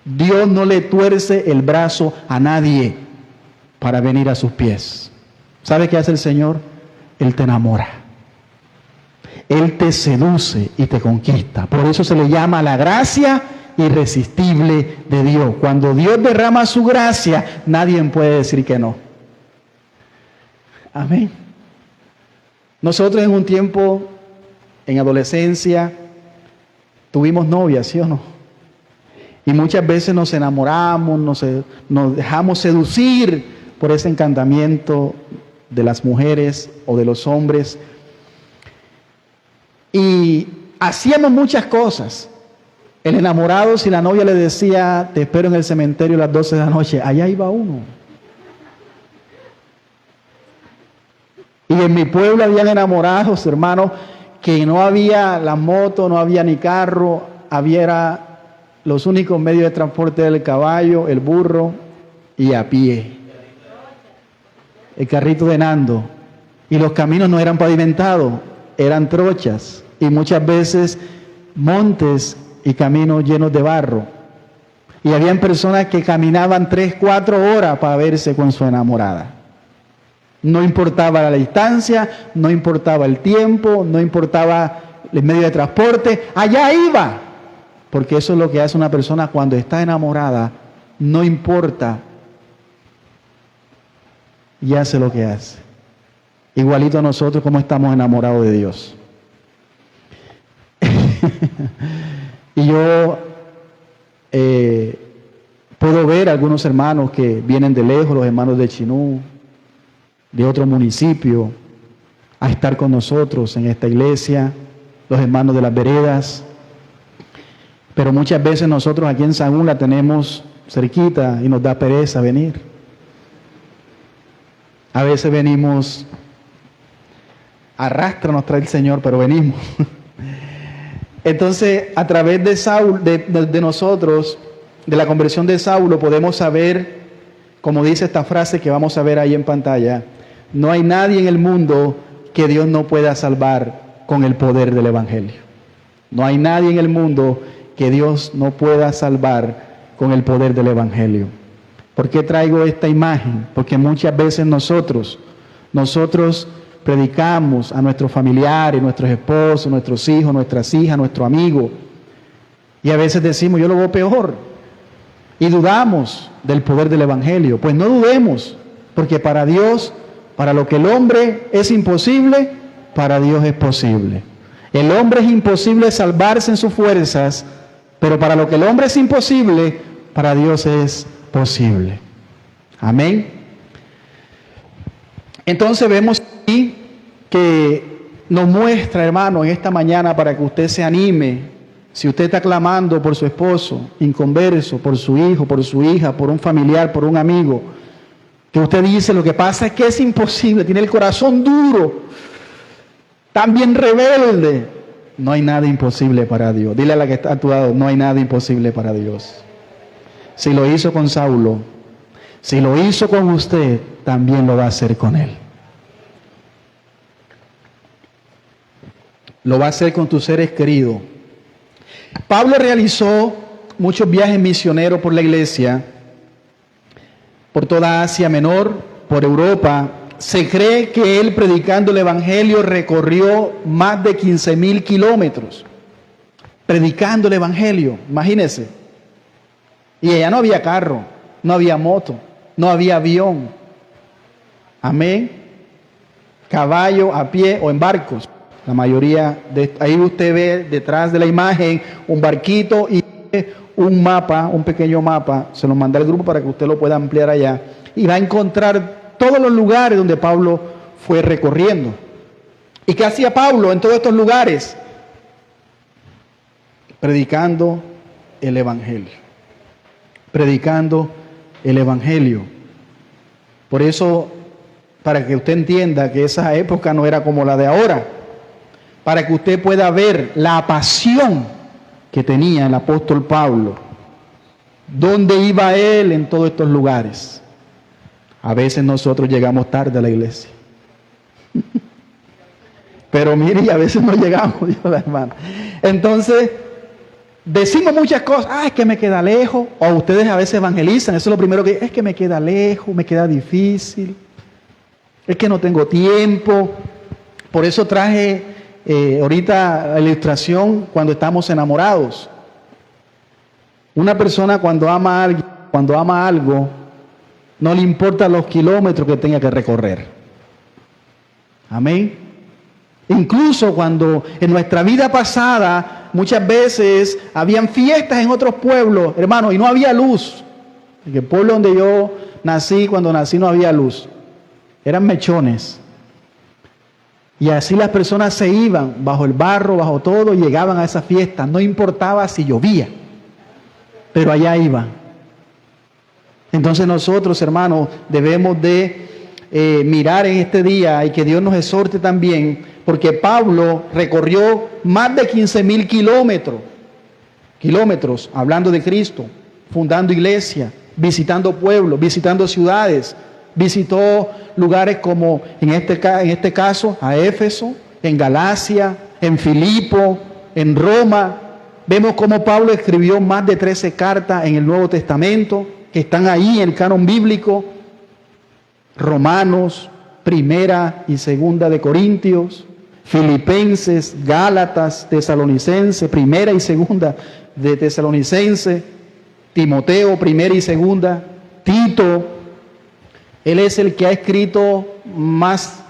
Dios no le tuerce el brazo a nadie para venir a sus pies. ¿Sabe qué hace el Señor? Él te enamora. Él te seduce y te conquista. Por eso se le llama la gracia irresistible de Dios. Cuando Dios derrama su gracia, nadie puede decir que no. Amén. Nosotros en un tiempo, en adolescencia, tuvimos novia, ¿sí o no? Y muchas veces nos enamoramos, nos dejamos seducir por ese encantamiento de las mujeres o de los hombres. Y hacíamos muchas cosas. El enamorado, si la novia le decía, te espero en el cementerio a las 12 de la noche, allá iba uno. Y en mi pueblo habían enamorados, hermanos, que no había la moto, no había ni carro, había los únicos medios de transporte del caballo, el burro y a pie. El carrito de Nando. Y los caminos no eran pavimentados, eran trochas. Y muchas veces montes y caminos llenos de barro. Y habían personas que caminaban 3, 4 horas para verse con su enamorada. No importaba la distancia, no importaba el tiempo, no importaba el medio de transporte, allá iba. Porque eso es lo que hace una persona cuando está enamorada, no importa, y hace lo que hace. Igualito a nosotros como estamos enamorados de Dios. Y yo puedo ver algunos hermanos que vienen de lejos, los hermanos de Chinú, de otro municipio, a estar con nosotros en esta iglesia, los hermanos de las veredas. Pero muchas veces nosotros aquí en Sagún la tenemos cerquita y nos da pereza venir. A veces venimos, arrastra nos trae el Señor, pero venimos. Entonces, a través de Saulo, de nosotros, de la conversión de Saulo, podemos saber, como dice esta frase que vamos a ver ahí en pantalla, no hay nadie en el mundo que Dios no pueda salvar con el poder del Evangelio. No hay nadie en el mundo que Dios no pueda salvar con el poder del Evangelio. ¿Por qué traigo esta imagen? Porque muchas veces nosotros predicamos a nuestros familiares, nuestros esposos, nuestros hijos, nuestras hijas, nuestros amigos, y a veces decimos, yo lo veo peor, y dudamos del poder del Evangelio. Pues no dudemos, porque para Dios, para lo que el hombre es imposible, para Dios es posible. El hombre es imposible salvarse en sus fuerzas, pero para lo que el hombre es imposible, para Dios es posible. Amén. Entonces vemos aquí que nos muestra, hermano, en esta mañana para que usted se anime. Si usted está clamando por su esposo inconverso, por su hijo, por su hija, por un familiar, por un amigo, que usted dice, lo que pasa es que es imposible, tiene el corazón duro, también rebelde. No hay nada imposible para Dios. Dile a la que está a tu lado, no hay nada imposible para Dios. Si lo hizo con Saulo, si lo hizo con usted, también lo va a hacer con él. Lo va a hacer con tus seres queridos. Pablo realizó muchos viajes misioneros por la iglesia, por toda Asia Menor, por Europa. Se cree que él, predicando el Evangelio, recorrió más de 15,000 kilómetros. Predicando el Evangelio, imagínense. Y allá no había carro, no había moto, no había avión. Amén. Caballo, a pie o en barcos. La mayoría, ahí usted ve detrás de la imagen un barquito y un mapa, un pequeño mapa. Se lo mandé al grupo para que usted lo pueda ampliar allá. Y va a encontrar todos los lugares donde Pablo fue recorriendo. ¿Y qué hacía Pablo en todos estos lugares? Predicando el Evangelio. Predicando el Evangelio. Por eso, para que usted entienda que esa época no era como la de ahora, para que usted pueda ver la pasión que tenía el apóstol Pablo, dónde iba él en todos estos lugares. A veces nosotros llegamos tarde a la iglesia. Pero mire, y a veces no llegamos, dijo la hermana. Entonces, decimos muchas cosas. Es que me queda lejos. O ustedes a veces evangelizan. Eso es lo primero que es que me queda lejos, me queda difícil. Es que no tengo tiempo. Por eso traje ahorita la ilustración cuando estamos enamorados. Una persona cuando ama a algo, no le importa los kilómetros que tenga que recorrer. Amén. Incluso cuando en nuestra vida pasada, muchas veces habían fiestas en otros pueblos, hermano, y no había luz. En el pueblo donde yo nací, cuando nací no había luz. Eran mechones. Y así las personas se iban bajo el barro, bajo todo, y llegaban a esa fiesta. No importaba si llovía, pero allá iban. Entonces nosotros, hermanos, debemos de mirar en este día y que Dios nos exhorte también, porque Pablo recorrió más de 15,000 kilómetros hablando de Cristo, fundando iglesia, visitando pueblos, visitando ciudades. Visitó lugares como, en este caso, a Éfeso, en Galacia, en Filipo, en Roma. Vemos cómo Pablo escribió más de 13 cartas en el Nuevo Testamento, que están ahí en el canon bíblico. Romanos, Primera y Segunda de Corintios, Filipenses, Gálatas, Tesalonicenses, Primera y Segunda de Tesalonicenses, Timoteo, Primera y Segunda, Tito. Él es el que ha escrito más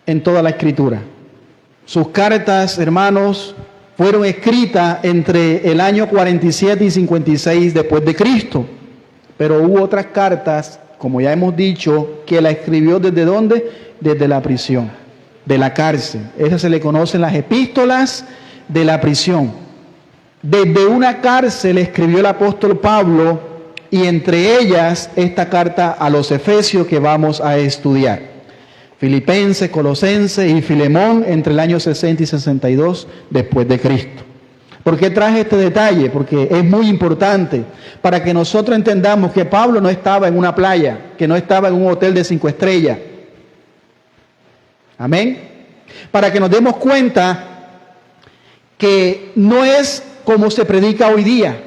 en toda la Escritura. Sus cartas, hermanos, fueron escritas entre el año 47 y 56 después de Cristo. Pero hubo otras cartas, como ya hemos dicho, que la escribió ¿desde dónde? Desde la prisión, de la cárcel. Esas se le conocen las epístolas de la prisión. Desde una cárcel escribió el apóstol Pablo, y entre ellas esta carta a los Efesios que vamos a estudiar. Filipenses, Colosenses y Filemón entre el año 60 y 62 después de Cristo. ¿Por qué traje este detalle? Porque es muy importante para que nosotros entendamos que Pablo no estaba en una playa, que no estaba en un hotel de 5 estrellas. Amén. Para que nos demos cuenta que no es como se predica hoy día,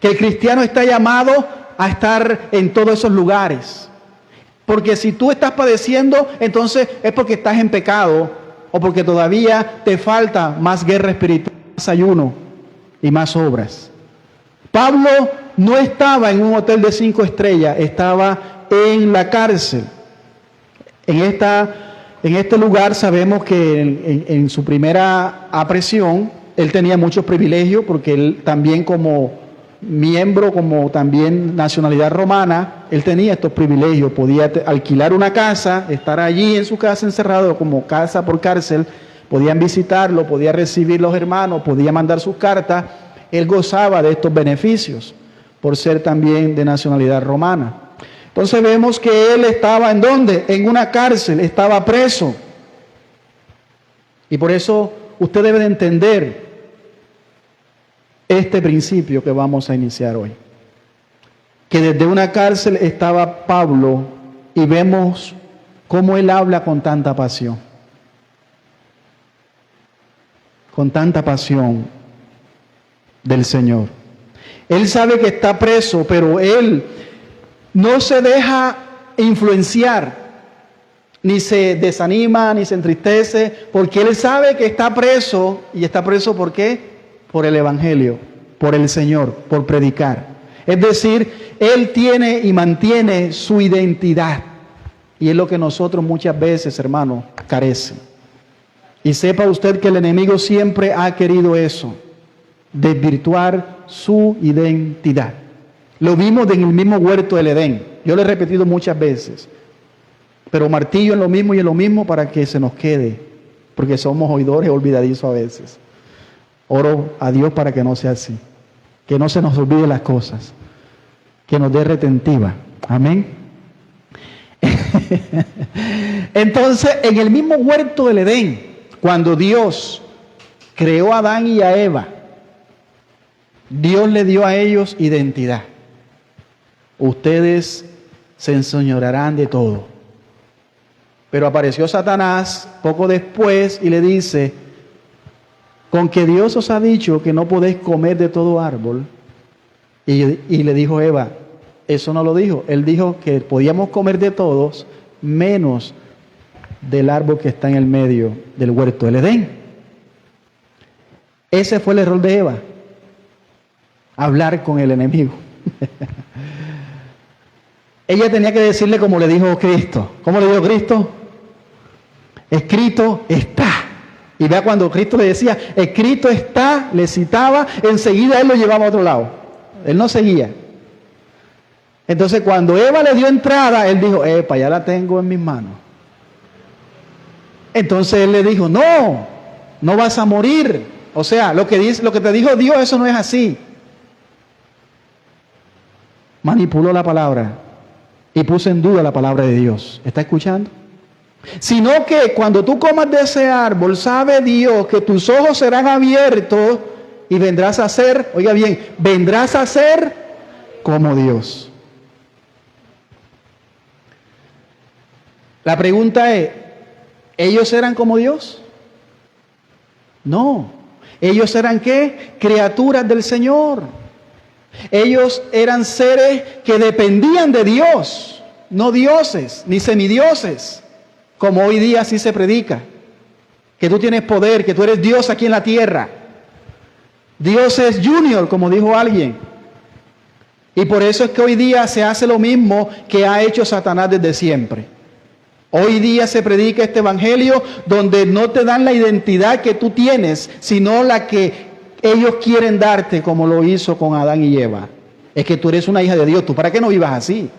que el cristiano está llamado a estar en todos esos lugares. Porque si tú estás padeciendo, entonces es porque estás en pecado o porque todavía te falta más guerra espiritual, más ayuno y más obras. Pablo no estaba en un hotel de 5 estrellas, estaba en la cárcel. En este lugar sabemos que en su primera apresión, él tenía muchos privilegios porque él también como miembro, como también nacionalidad romana, él tenía estos privilegios, podía alquilar una casa, estar allí en su casa encerrado como casa por cárcel, podían visitarlo, podía recibir los hermanos, podía mandar sus cartas, él gozaba de estos beneficios por ser también de nacionalidad romana. Entonces vemos que él estaba ¿en dónde? En una cárcel, estaba preso. Y por eso usted debe de entender este principio que vamos a iniciar hoy. Que desde una cárcel estaba Pablo y vemos cómo él habla con tanta pasión. Con tanta pasión del Señor. Él sabe que está preso, pero él no se deja influenciar, ni se desanima, ni se entristece, porque él sabe que está preso. ¿Y está preso por qué? Por el Evangelio, por el Señor, por predicar. Es decir, él tiene y mantiene su identidad. Y es lo que nosotros muchas veces, hermano, carecen. Y sepa usted que el enemigo siempre ha querido eso, desvirtuar su identidad. Lo vimos en el mismo huerto del Edén. Yo lo he repetido muchas veces. Pero martillo en lo mismo y en lo mismo para que se nos quede. Porque somos oidores olvidadizos a veces. Oro a Dios para que no sea así. Que no se nos olvide las cosas. Que nos dé retentiva. Amén. Entonces, en el mismo huerto del Edén, cuando Dios creó a Adán y a Eva, Dios le dio a ellos identidad. Ustedes se enseñorearán de todo. Pero apareció Satanás poco después y le dice: con que Dios os ha dicho que no podéis comer de todo árbol. Y le dijo Eva, eso no lo dijo. Él dijo que podíamos comer de todos, menos del árbol que está en el medio del huerto del Edén. Ese fue el error de Eva. Hablar con el enemigo. Ella tenía que decirle como le dijo Cristo. ¿Cómo le dijo Cristo? Escrito está. Y vea cuando Cristo le decía, escrito está, le citaba, enseguida él lo llevaba a otro lado. Él no seguía. Entonces cuando Eva le dio entrada, él dijo, epa, ya la tengo en mis manos. Entonces él le dijo, no, no vas a morir. O sea, lo que te dijo Dios, eso no es así. Manipuló la palabra y puso en duda la palabra de Dios. ¿Está escuchando? Sino que cuando tú comas de ese árbol, sabe Dios que tus ojos serán abiertos y vendrás a ser, oiga bien, vendrás a ser como Dios. La pregunta es, ¿ellos eran como Dios? No. ¿Ellos eran qué? Criaturas del Señor. Ellos eran seres que dependían de Dios, no dioses, ni semidioses. Como hoy día así se predica, que tú tienes poder, que tú eres Dios aquí en la tierra. Dios es Junior, como dijo alguien. Y por eso es que hoy día se hace lo mismo que ha hecho Satanás desde siempre. Hoy día se predica este evangelio donde no te dan la identidad que tú tienes, sino la que ellos quieren darte, como lo hizo con Adán y Eva. Es que tú eres una hija de Dios, ¿tú para qué no vivas así?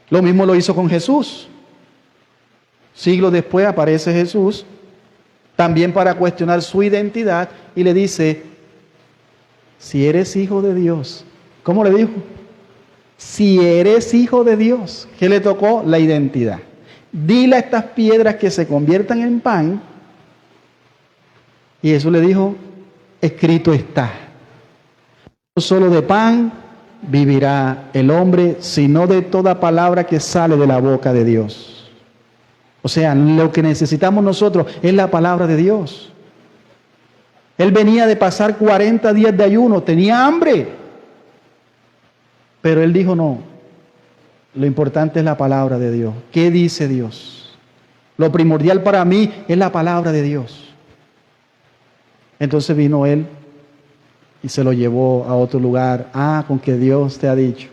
Lo mismo lo hizo con Jesús. Siglos después aparece Jesús, también para cuestionar su identidad, y le dice, si eres hijo de Dios, ¿cómo le dijo? Si eres hijo de Dios, ¿qué le tocó? La identidad. Dile a estas piedras que se conviertan en pan, y Jesús le dijo, escrito está, no solo de pan vivirá el hombre, sino de toda palabra que sale de la boca de Dios. O sea, lo que necesitamos nosotros es la palabra de Dios. Él venía de pasar 40 días de ayuno, tenía hambre. Pero él dijo, no, lo importante es la palabra de Dios. ¿Qué dice Dios? Lo primordial para mí es la palabra de Dios. Entonces vino él y se lo llevó a otro lugar. Con que Dios te ha dicho,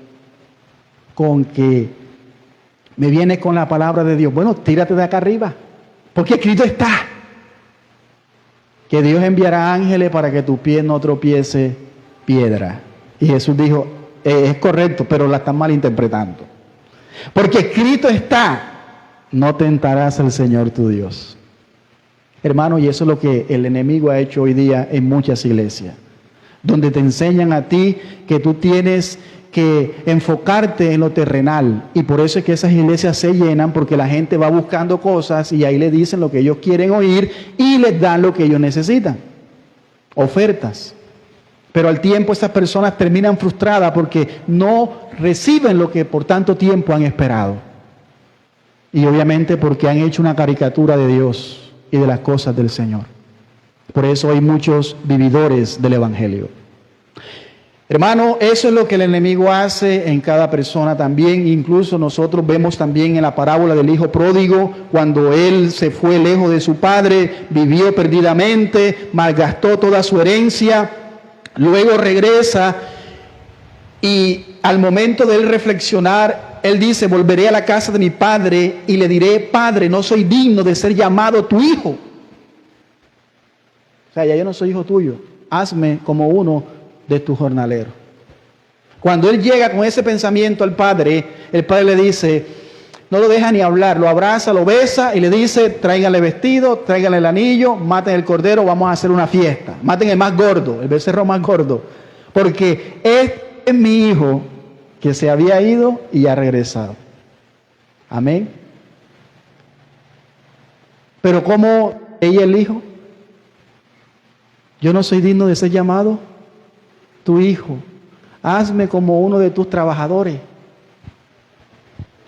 con que me vienes con la palabra de Dios. Bueno, tírate de acá arriba, porque escrito está que Dios enviará ángeles para que tu pie no tropiece piedra. Y Jesús dijo, es correcto, pero la están malinterpretando. Porque escrito está, no tentarás al Señor tu Dios. Hermano, y eso es lo que el enemigo ha hecho hoy día en muchas iglesias, donde te enseñan a ti que tú tienes que enfocarte en lo terrenal, y por eso es que esas iglesias se llenan, porque la gente va buscando cosas y ahí le dicen lo que ellos quieren oír y les dan lo que ellos necesitan, ofertas. Pero al tiempo estas personas terminan frustradas porque no reciben lo que por tanto tiempo han esperado, y obviamente porque han hecho una caricatura de Dios y de las cosas del Señor. Por eso hay muchos vividores del Evangelio. Hermano, eso es lo que el enemigo hace en cada persona también. Incluso nosotros vemos también en la parábola del hijo pródigo, cuando él se fue lejos de su padre, vivió perdidamente, malgastó toda su herencia, luego regresa y al momento de él reflexionar, él dice, volveré a la casa de mi padre y le diré, Padre, no soy digno de ser llamado tu hijo. O sea, ya yo no soy hijo tuyo, hazme como uno de tus jornaleros. Cuando él llega con ese pensamiento al padre, el padre le dice, no lo deja ni hablar, lo abraza, lo besa y le dice, tráiganle vestido, tráiganle el anillo, maten el cordero, vamos a hacer una fiesta. Maten el más gordo, el becerro más gordo, porque este es mi hijo que se había ido y ha regresado. Amén. Pero ¿cómo ella el hijo? Yo no soy digno de ser llamado tu hijo, hazme como uno de tus trabajadores.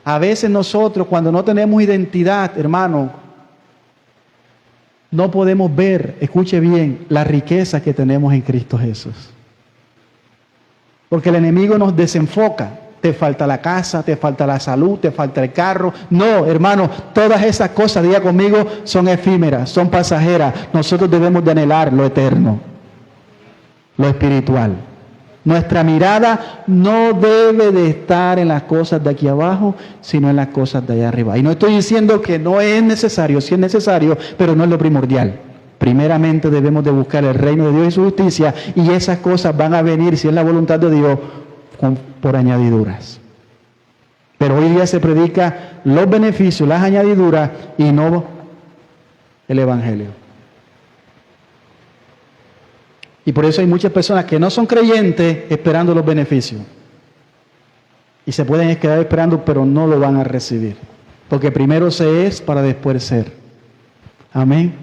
A veces nosotros, cuando no tenemos identidad, hermano, no podemos ver, escuche bien, la riqueza que tenemos en Cristo Jesús. Porque el enemigo nos desenfoca. Te falta la casa, te falta la salud, te falta el carro. No, hermano, todas esas cosas, diga conmigo, son efímeras, son pasajeras. Nosotros debemos de anhelar lo eterno, lo espiritual. Nuestra mirada no debe de estar en las cosas de aquí abajo, sino en las cosas de allá arriba. Y no estoy diciendo que no es necesario, sí es necesario, pero no es lo primordial. Primeramente debemos de buscar el reino de Dios y su justicia, y esas cosas van a venir, si es la voluntad de Dios, por añadiduras. Pero hoy día se predica los beneficios, las añadiduras, y no el Evangelio. Y por eso hay muchas personas que no son creyentes esperando los beneficios. Y se pueden quedar esperando, pero no lo van a recibir. Porque primero se es para después ser. Amén.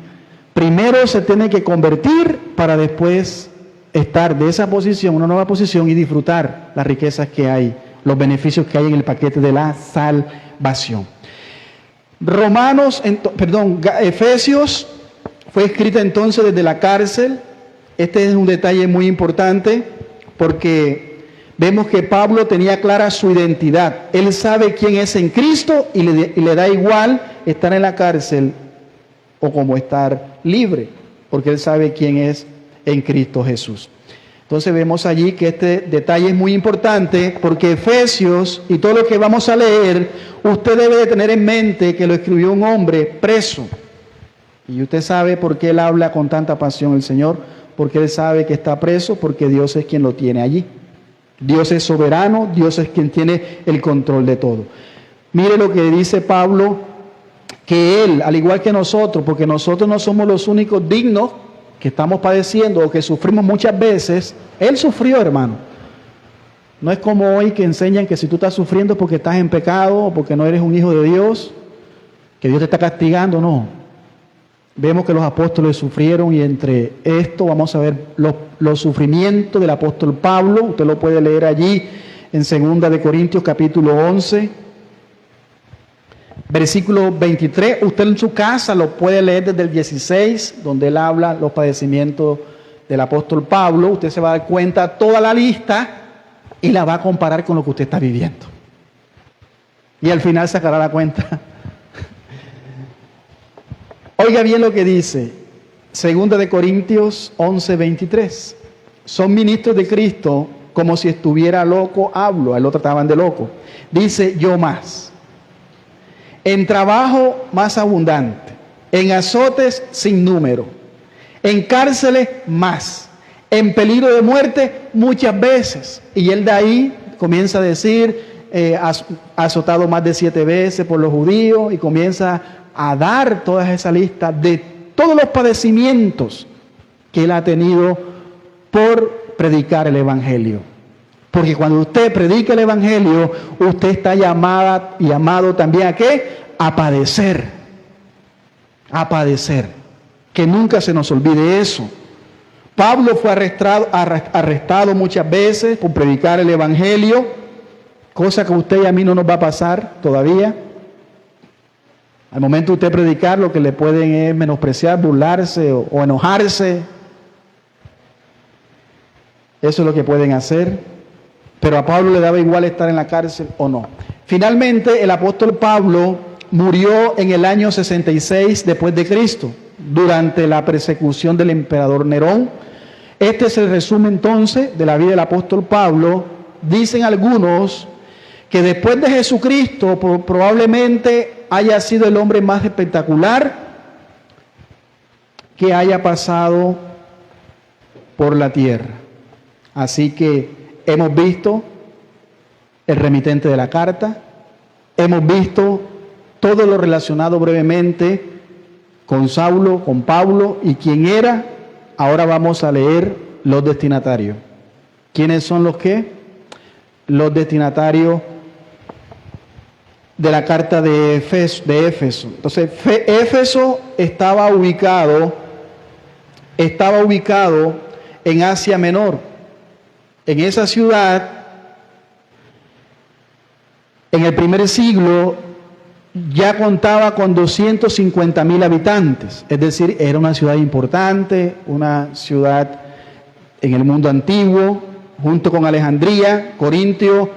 Primero se tiene que convertir para después estar de esa posición, una nueva posición, y disfrutar las riquezas que hay, los beneficios que hay en el paquete de la salvación. Efesios fue escrita entonces desde la cárcel. Este es un detalle muy importante porque vemos que Pablo tenía clara su identidad. Él sabe quién es en Cristo y le da igual estar en la cárcel o como estar libre, porque él sabe quién es en Cristo Jesús. Entonces vemos allí que este detalle es muy importante porque Efesios y todo lo que vamos a leer, usted debe de tener en mente que lo escribió un hombre preso. Y usted sabe por qué él habla con tanta pasión el Señor, porque él sabe que está preso, porque Dios es quien lo tiene allí. Dios es soberano, Dios es quien tiene el control de todo. Mire lo que dice Pablo, que él, al igual que nosotros, porque nosotros no somos los únicos dignos que estamos padeciendo o que sufrimos muchas veces, él sufrió, hermano. No es como hoy que enseñan que si tú estás sufriendo porque estás en pecado o porque no eres un hijo de Dios, que Dios te está castigando, no. Vemos que los apóstoles sufrieron y entre esto vamos a ver los sufrimientos del apóstol Pablo. Usted lo puede leer allí en 2 de Corintios capítulo 11, versículo 23. Usted en su casa lo puede leer desde el 16, donde él habla los padecimientos del apóstol Pablo, usted se va a dar cuenta toda la lista y la va a comparar con lo que usted está viviendo. Y al final sacará la cuenta. Oiga bien lo que dice, 2 de Corintios 11:23. Son ministros de Cristo, como si estuviera loco, hablo. El otro estaban de loco. Dice, yo más. En trabajo más abundante, en azotes sin número, en cárceles más, en peligro de muerte muchas veces. Y él de ahí comienza a decir, azotado más de 7 veces por los judíos, y comienza a dar toda esa lista de todos los padecimientos que él ha tenido por predicar el Evangelio. Porque cuando usted predica el Evangelio, usted está llamado también ¿a qué? A padecer. A padecer. Que nunca se nos olvide eso. Pablo fue arrestado muchas veces por predicar el Evangelio, cosa que a usted y a mí no nos va a pasar todavía. Al momento de usted predicar, lo que le pueden es menospreciar, burlarse o enojarse. Eso es lo que pueden hacer. Pero a Pablo le daba igual estar en la cárcel o no. Finalmente, el apóstol Pablo murió en el año 66 después de Cristo, durante la persecución del emperador Nerón. Este es el resumen entonces de la vida del apóstol Pablo. Dicen algunos que después de Jesucristo probablemente haya sido el hombre más espectacular que haya pasado por la tierra. Así que hemos visto el remitente de la carta, hemos visto todo lo relacionado brevemente con Saulo, con Pablo y quién era. Ahora vamos a leer los destinatarios. ¿Quiénes son los qué? Los destinatarios de la carta de Éfeso. Entonces, Éfeso estaba ubicado en Asia Menor. En esa ciudad, en el primer siglo, ya contaba con 250,000 habitantes. Es decir, era una ciudad importante, una ciudad en el mundo antiguo, junto con Alejandría. Corintio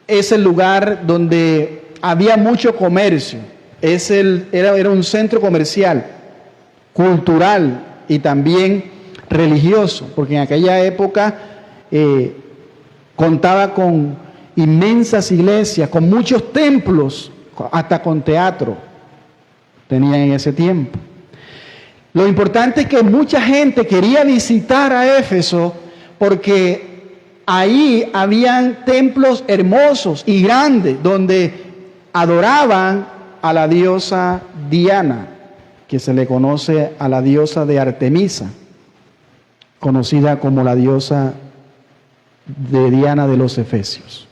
es el lugar donde había mucho comercio. Era un centro comercial, cultural y también religioso, porque en aquella época contaba con inmensas iglesias, con muchos templos, hasta con teatro tenían en ese tiempo. Lo importante es que mucha gente quería visitar a Éfeso porque ahí habían templos hermosos y grandes donde adoraban a la diosa Diana, que se le conoce a la diosa de Artemisa, conocida como la diosa de Diana de los Efesios.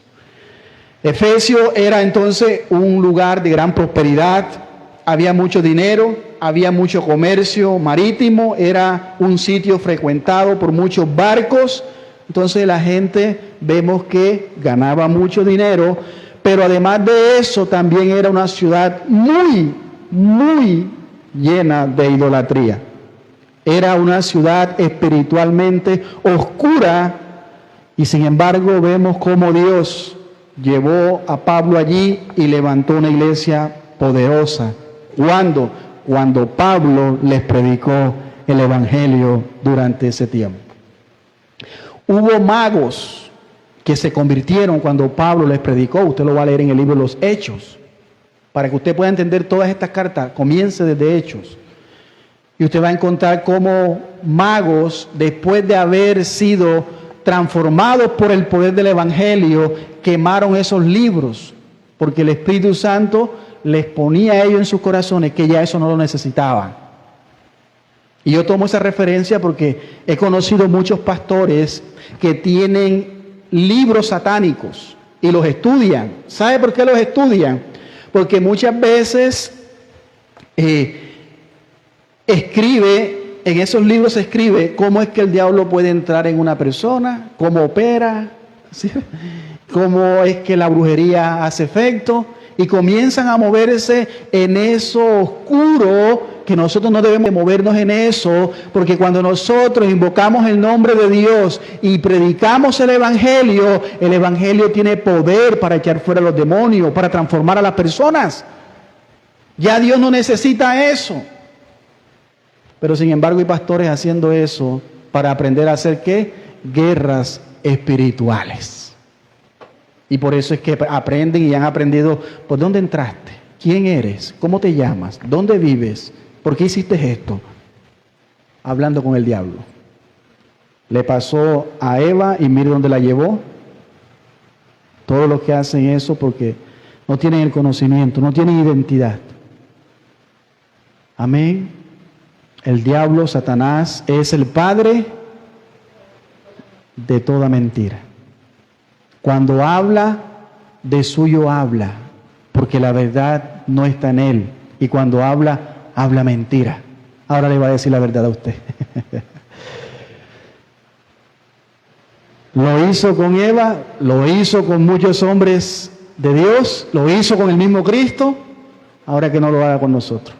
Efesio era entonces un lugar de gran prosperidad, había mucho dinero, había mucho comercio marítimo, era un sitio frecuentado por muchos barcos. Entonces la gente vemos que ganaba mucho dinero, pero además de eso también era una ciudad muy, muy llena de idolatría. Era una ciudad espiritualmente oscura y sin embargo vemos cómo Dios llevó a Pablo allí y levantó una iglesia poderosa. ¿Cuándo? Cuando Pablo les predicó el Evangelio durante ese tiempo. Hubo magos que se convirtieron cuando Pablo les predicó. Usted lo va a leer en el libro de los Hechos. Para que usted pueda entender todas estas cartas, comience desde Hechos. Y usted va a encontrar cómo magos, después de haber sido transformados por el poder del Evangelio, quemaron esos libros, porque el Espíritu Santo les ponía a ellos en sus corazones que ya eso no lo necesitaban. Y yo tomo esa referencia porque he conocido muchos pastores que tienen libros satánicos y los estudian. ¿Sabe por qué los estudian? Porque muchas veces en esos libros se escribe cómo es que el diablo puede entrar en una persona, cómo opera, ¿sí? Cómo es que la brujería hace efecto, y comienzan a moverse en eso oscuro que nosotros no debemos movernos en eso, porque cuando nosotros invocamos el nombre de Dios y predicamos el Evangelio tiene poder para echar fuera a los demonios, para transformar a las personas. Ya Dios no necesita eso. Pero sin embargo hay pastores haciendo eso para aprender a hacer ¿qué? Guerras espirituales. Y por eso es que aprenden y han aprendido, ¿por dónde entraste? ¿Quién eres? ¿Cómo te llamas? ¿Dónde vives? ¿Por qué hiciste esto? Hablando con el diablo. Le pasó a Eva y mire dónde la llevó. Todos los que hacen eso porque no tienen el conocimiento, no tienen identidad. Amén. El diablo, Satanás, es el padre de toda mentira. Cuando habla, de suyo habla, porque la verdad no está en él. Y cuando habla, habla mentira. Ahora le va a decir la verdad a usted. Lo hizo con Eva, lo hizo con muchos hombres de Dios, lo hizo con el mismo Cristo, ahora que no lo haga con nosotros.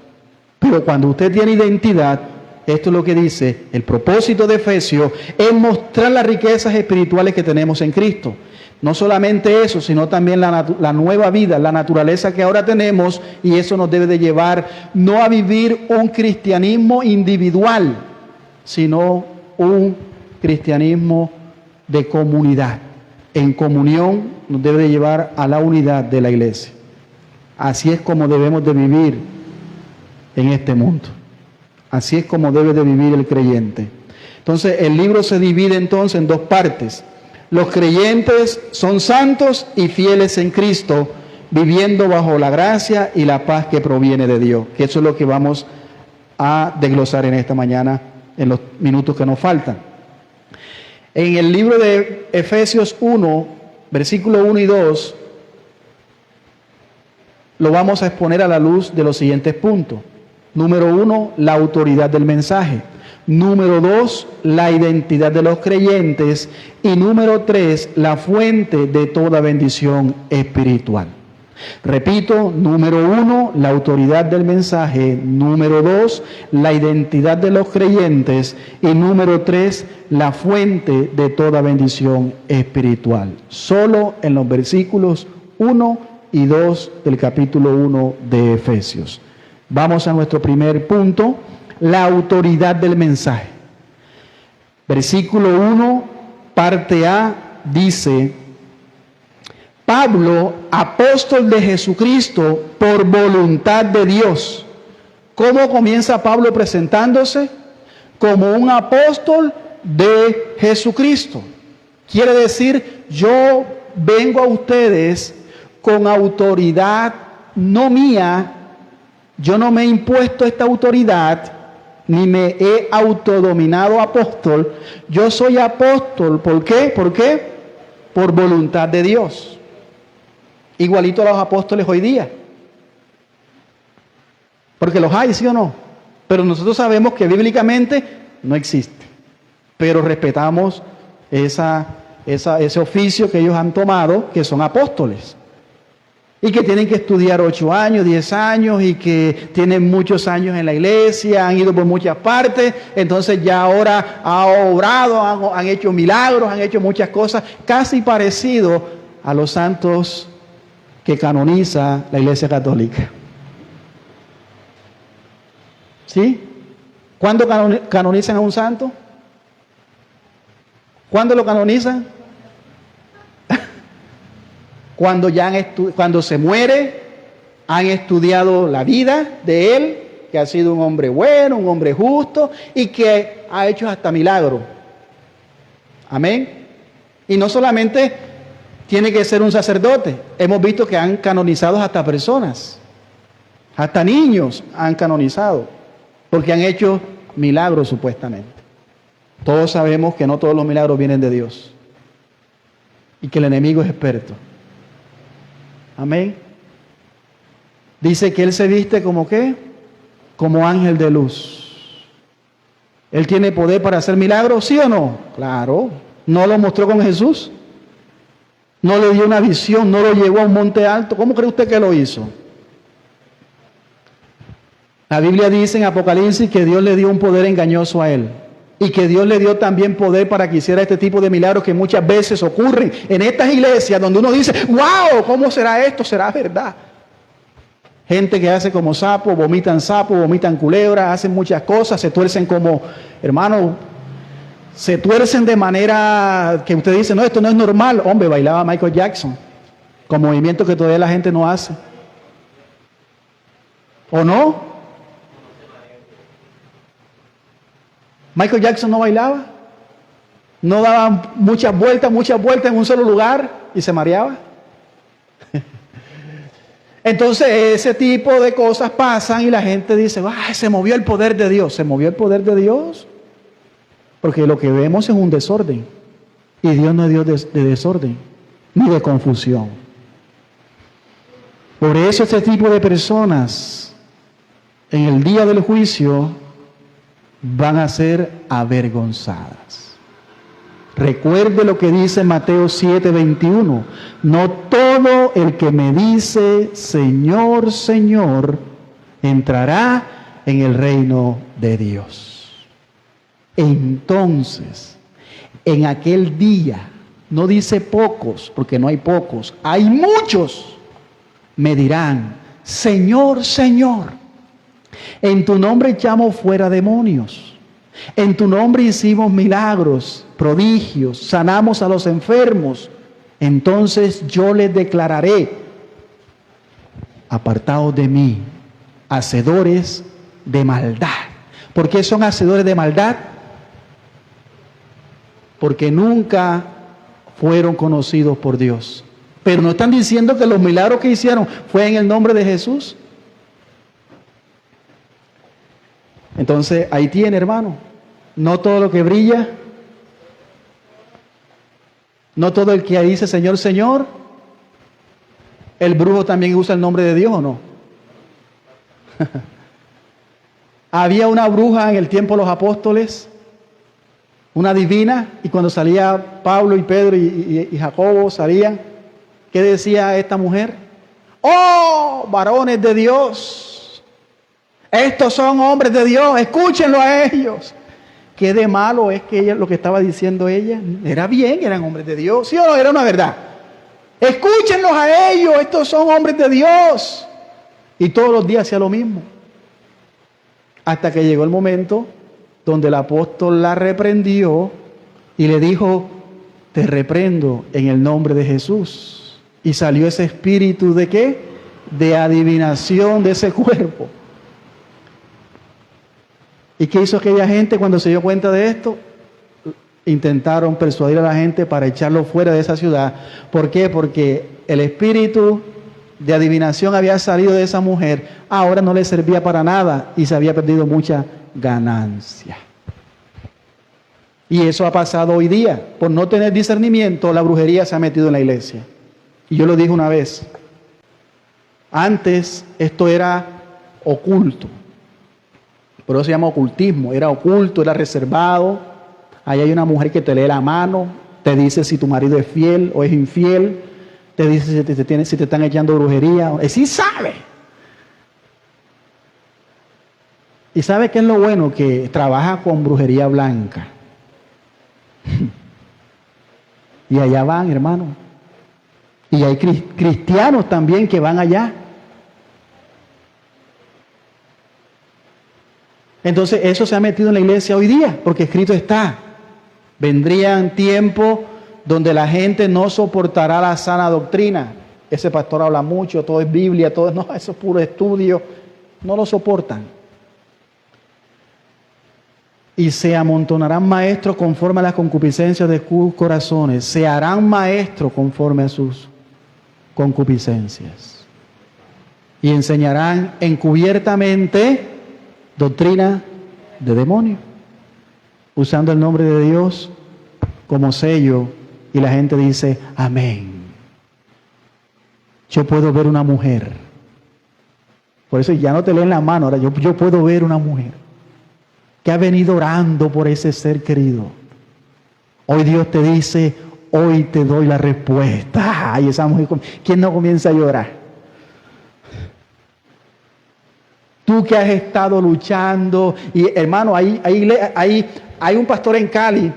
Pero cuando usted tiene identidad, esto es lo que dice, el propósito de Efesios es mostrar las riquezas espirituales que tenemos en Cristo. No solamente eso, sino también la nueva vida, la naturaleza que ahora tenemos, y eso nos debe de llevar no a vivir un cristianismo individual, sino un cristianismo de comunidad. En comunión nos debe de llevar a la unidad de la iglesia. Así es como debemos de vivir en este mundo. Así es como debe de vivir el creyente. Entonces, el libro se divide entonces en dos partes. Los creyentes son santos y fieles en Cristo, viviendo bajo la gracia y la paz que proviene de Dios. Que eso es lo que vamos a desglosar en esta mañana, en los minutos que nos faltan. En el libro de Efesios 1, versículo 1 y 2, lo vamos a exponer a la luz de los siguientes puntos. Número 1, la autoridad del mensaje. Número 2, la identidad de los creyentes. Y número 3, la fuente de toda bendición espiritual. Repito, número 1, la autoridad del mensaje. Número 2, la identidad de los creyentes. Y número 3, la fuente de toda bendición espiritual. Solo en los versículos 1 y 2 del capítulo 1 de Efesios. Vamos a nuestro primer punto, la autoridad del mensaje. Versículo 1, parte A, dice: Pablo, apóstol de Jesucristo, por voluntad de Dios. ¿Cómo comienza Pablo presentándose? Como un apóstol de Jesucristo. Quiere decir, yo vengo a ustedes con autoridad no mía. Yo no me he impuesto esta autoridad, ni me he autodominado apóstol. Yo soy apóstol. ¿Por qué? ¿Por qué? Por voluntad de Dios. Igualito a los apóstoles hoy día. Porque los hay, ¿sí o no? Pero nosotros sabemos que bíblicamente no existe. Pero respetamos ese oficio que ellos han tomado, que son apóstoles. Y que tienen que estudiar 8 años, 10 años, y que tienen muchos años en la iglesia, han ido por muchas partes, entonces ya ahora han obrado, han hecho milagros, han hecho muchas cosas, casi parecido a los santos que canoniza la Iglesia Católica. ¿Sí? ¿Cuándo canonizan a un santo? ¿Cuándo lo canonizan? Cuando se muere, han estudiado la vida de él, que ha sido un hombre bueno, un hombre justo, y que ha hecho hasta milagros. Amén. Y no solamente tiene que ser un sacerdote. Hemos visto que han canonizado hasta personas, hasta niños han canonizado, porque han hecho milagros supuestamente. Todos sabemos que no todos los milagros vienen de Dios, y que el enemigo es experto. Amén. Dice que él se viste como ¿qué? Como ángel de luz. ¿Él tiene poder para hacer milagros? ¿Sí o no? Claro. ¿No lo mostró con Jesús? ¿No le dio una visión? ¿No lo llevó a un monte alto? ¿Cómo cree usted que lo hizo? La Biblia dice en Apocalipsis que Dios le dio un poder engañoso a él. Y que Dios le dio también poder para que hiciera este tipo de milagros que muchas veces ocurren en estas iglesias donde uno dice, wow, ¿cómo será esto? ¿Será verdad? Gente que hace como sapo, vomitan culebras, hacen muchas cosas, se tuercen como, hermano, se tuercen de manera que usted dice, no, esto no es normal. Hombre, bailaba Michael Jackson, con movimientos que todavía la gente no hace. ¿O no? Michael Jackson no bailaba, no daba muchas vueltas en un solo lugar y se mareaba. Entonces ese tipo de cosas pasan y la gente dice, se movió el poder de Dios. ¿Se movió el poder de Dios? Porque lo que vemos es un desorden. Y Dios no es Dios de desorden, ni de confusión. Por eso este tipo de personas en el día del juicio van a ser avergonzadas. Recuerde lo que dice Mateo 7:21. No todo el que me dice, Señor, Señor, entrará en el reino de Dios. Entonces, en aquel día, no dice pocos, porque no hay pocos, hay muchos, me dirán, Señor, Señor, en tu nombre echamos fuera demonios. En tu nombre hicimos milagros, prodigios, sanamos a los enfermos. Entonces yo les declararé, apartados de mí, hacedores de maldad. ¿Por qué son hacedores de maldad? Porque nunca fueron conocidos por Dios. Pero no están diciendo que los milagros que hicieron fue en el nombre de Jesús. Entonces ahí tiene, hermano, no todo lo que brilla, no todo el que dice Señor, Señor, el brujo también usa el nombre de Dios, ¿o no? Había una bruja en el tiempo de los apóstoles, una divina, y cuando salía Pablo y Pedro y Jacobo salían, ¿qué decía esta mujer? ¡Oh, varones de Dios! Estos son hombres de Dios, escúchenlo a ellos. ¿Qué de malo es que ella, lo que estaba diciendo ella? Era bien, eran hombres de Dios, ¿sí o no? Era una verdad. Escúchenlos a ellos, estos son hombres de Dios. Y todos los días hacía lo mismo. Hasta que llegó el momento donde el apóstol la reprendió y le dijo, te reprendo en el nombre de Jesús. Y salió ese espíritu de ¿qué? De adivinación de ese cuerpo. ¿Y qué hizo aquella gente cuando se dio cuenta de esto? Intentaron persuadir a la gente para echarlo fuera de esa ciudad. ¿Por qué? Porque el espíritu de adivinación había salido de esa mujer, ahora no le servía para nada y se había perdido mucha ganancia. Y eso ha pasado hoy día. Por no tener discernimiento, la brujería se ha metido en la iglesia. Y yo lo dije una vez. Antes esto era oculto. Por eso se llama ocultismo. Era oculto, era reservado. Ahí hay una mujer que te lee la mano, te dice si tu marido es fiel o es infiel, te dice si te están echando brujería. Sí sabe. ¿Y sabe qué es lo bueno? Que trabaja con brujería blanca. Y allá van, hermano. Y hay cristianos también que van allá. Entonces eso se ha metido en la iglesia hoy día, porque escrito está. Vendrían tiempos donde la gente no soportará la sana doctrina. Ese pastor habla mucho, todo es Biblia, todo es, no, eso es puro estudio. No lo soportan. Y se amontonarán maestros conforme a las concupiscencias de sus corazones. Se harán maestros conforme a sus concupiscencias. Y enseñarán encubiertamente doctrina de demonio, usando el nombre de Dios como sello, y la gente dice, amén. Yo puedo ver una mujer. Por eso ya no te leen la mano, ahora yo puedo ver una mujer que ha venido orando por ese ser querido. Hoy Dios te dice, hoy te doy la respuesta. Ay, esa mujer, ¿quién no comienza a llorar? Tú que has estado luchando. Y hermano, hay un pastor en Cali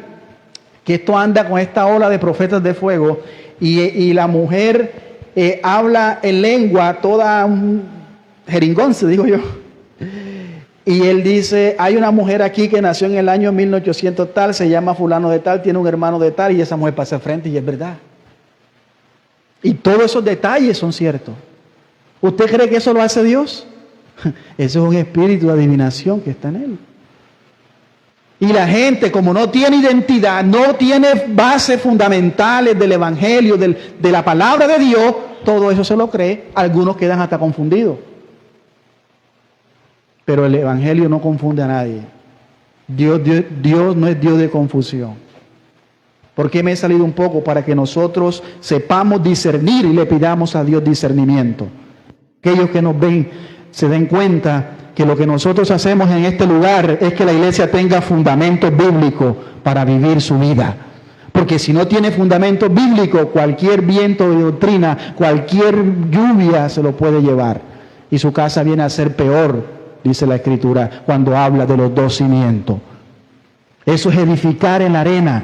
que esto anda con esta ola de profetas de fuego. Y la mujer habla en lengua toda un jeringonce, digo yo. Y él dice, hay una mujer aquí que nació en el año 1800 tal, se llama fulano de tal, tiene un hermano de tal, y esa mujer pasa al frente y es verdad. Y todos esos detalles son ciertos. ¿Usted cree que eso lo hace Dios? Eso es un espíritu de adivinación que está en él. Y la gente, como no tiene identidad, no tiene bases fundamentales del evangelio, de la palabra de Dios, todo eso se lo cree. Algunos quedan hasta confundidos. Pero el evangelio no confunde a nadie. Dios no es Dios de confusión. ¿Por qué me he salido un poco? Para que nosotros sepamos discernir y le pidamos a Dios discernimiento. Aquellos que nos ven se den cuenta que lo que nosotros hacemos en este lugar es que la iglesia tenga fundamentos bíblicos para vivir su vida. Porque si no tiene fundamentos bíblicos, cualquier viento de doctrina, cualquier lluvia se lo puede llevar. Y su casa viene a ser peor, dice la Escritura, cuando habla de los dos cimientos. Eso es edificar en la arena.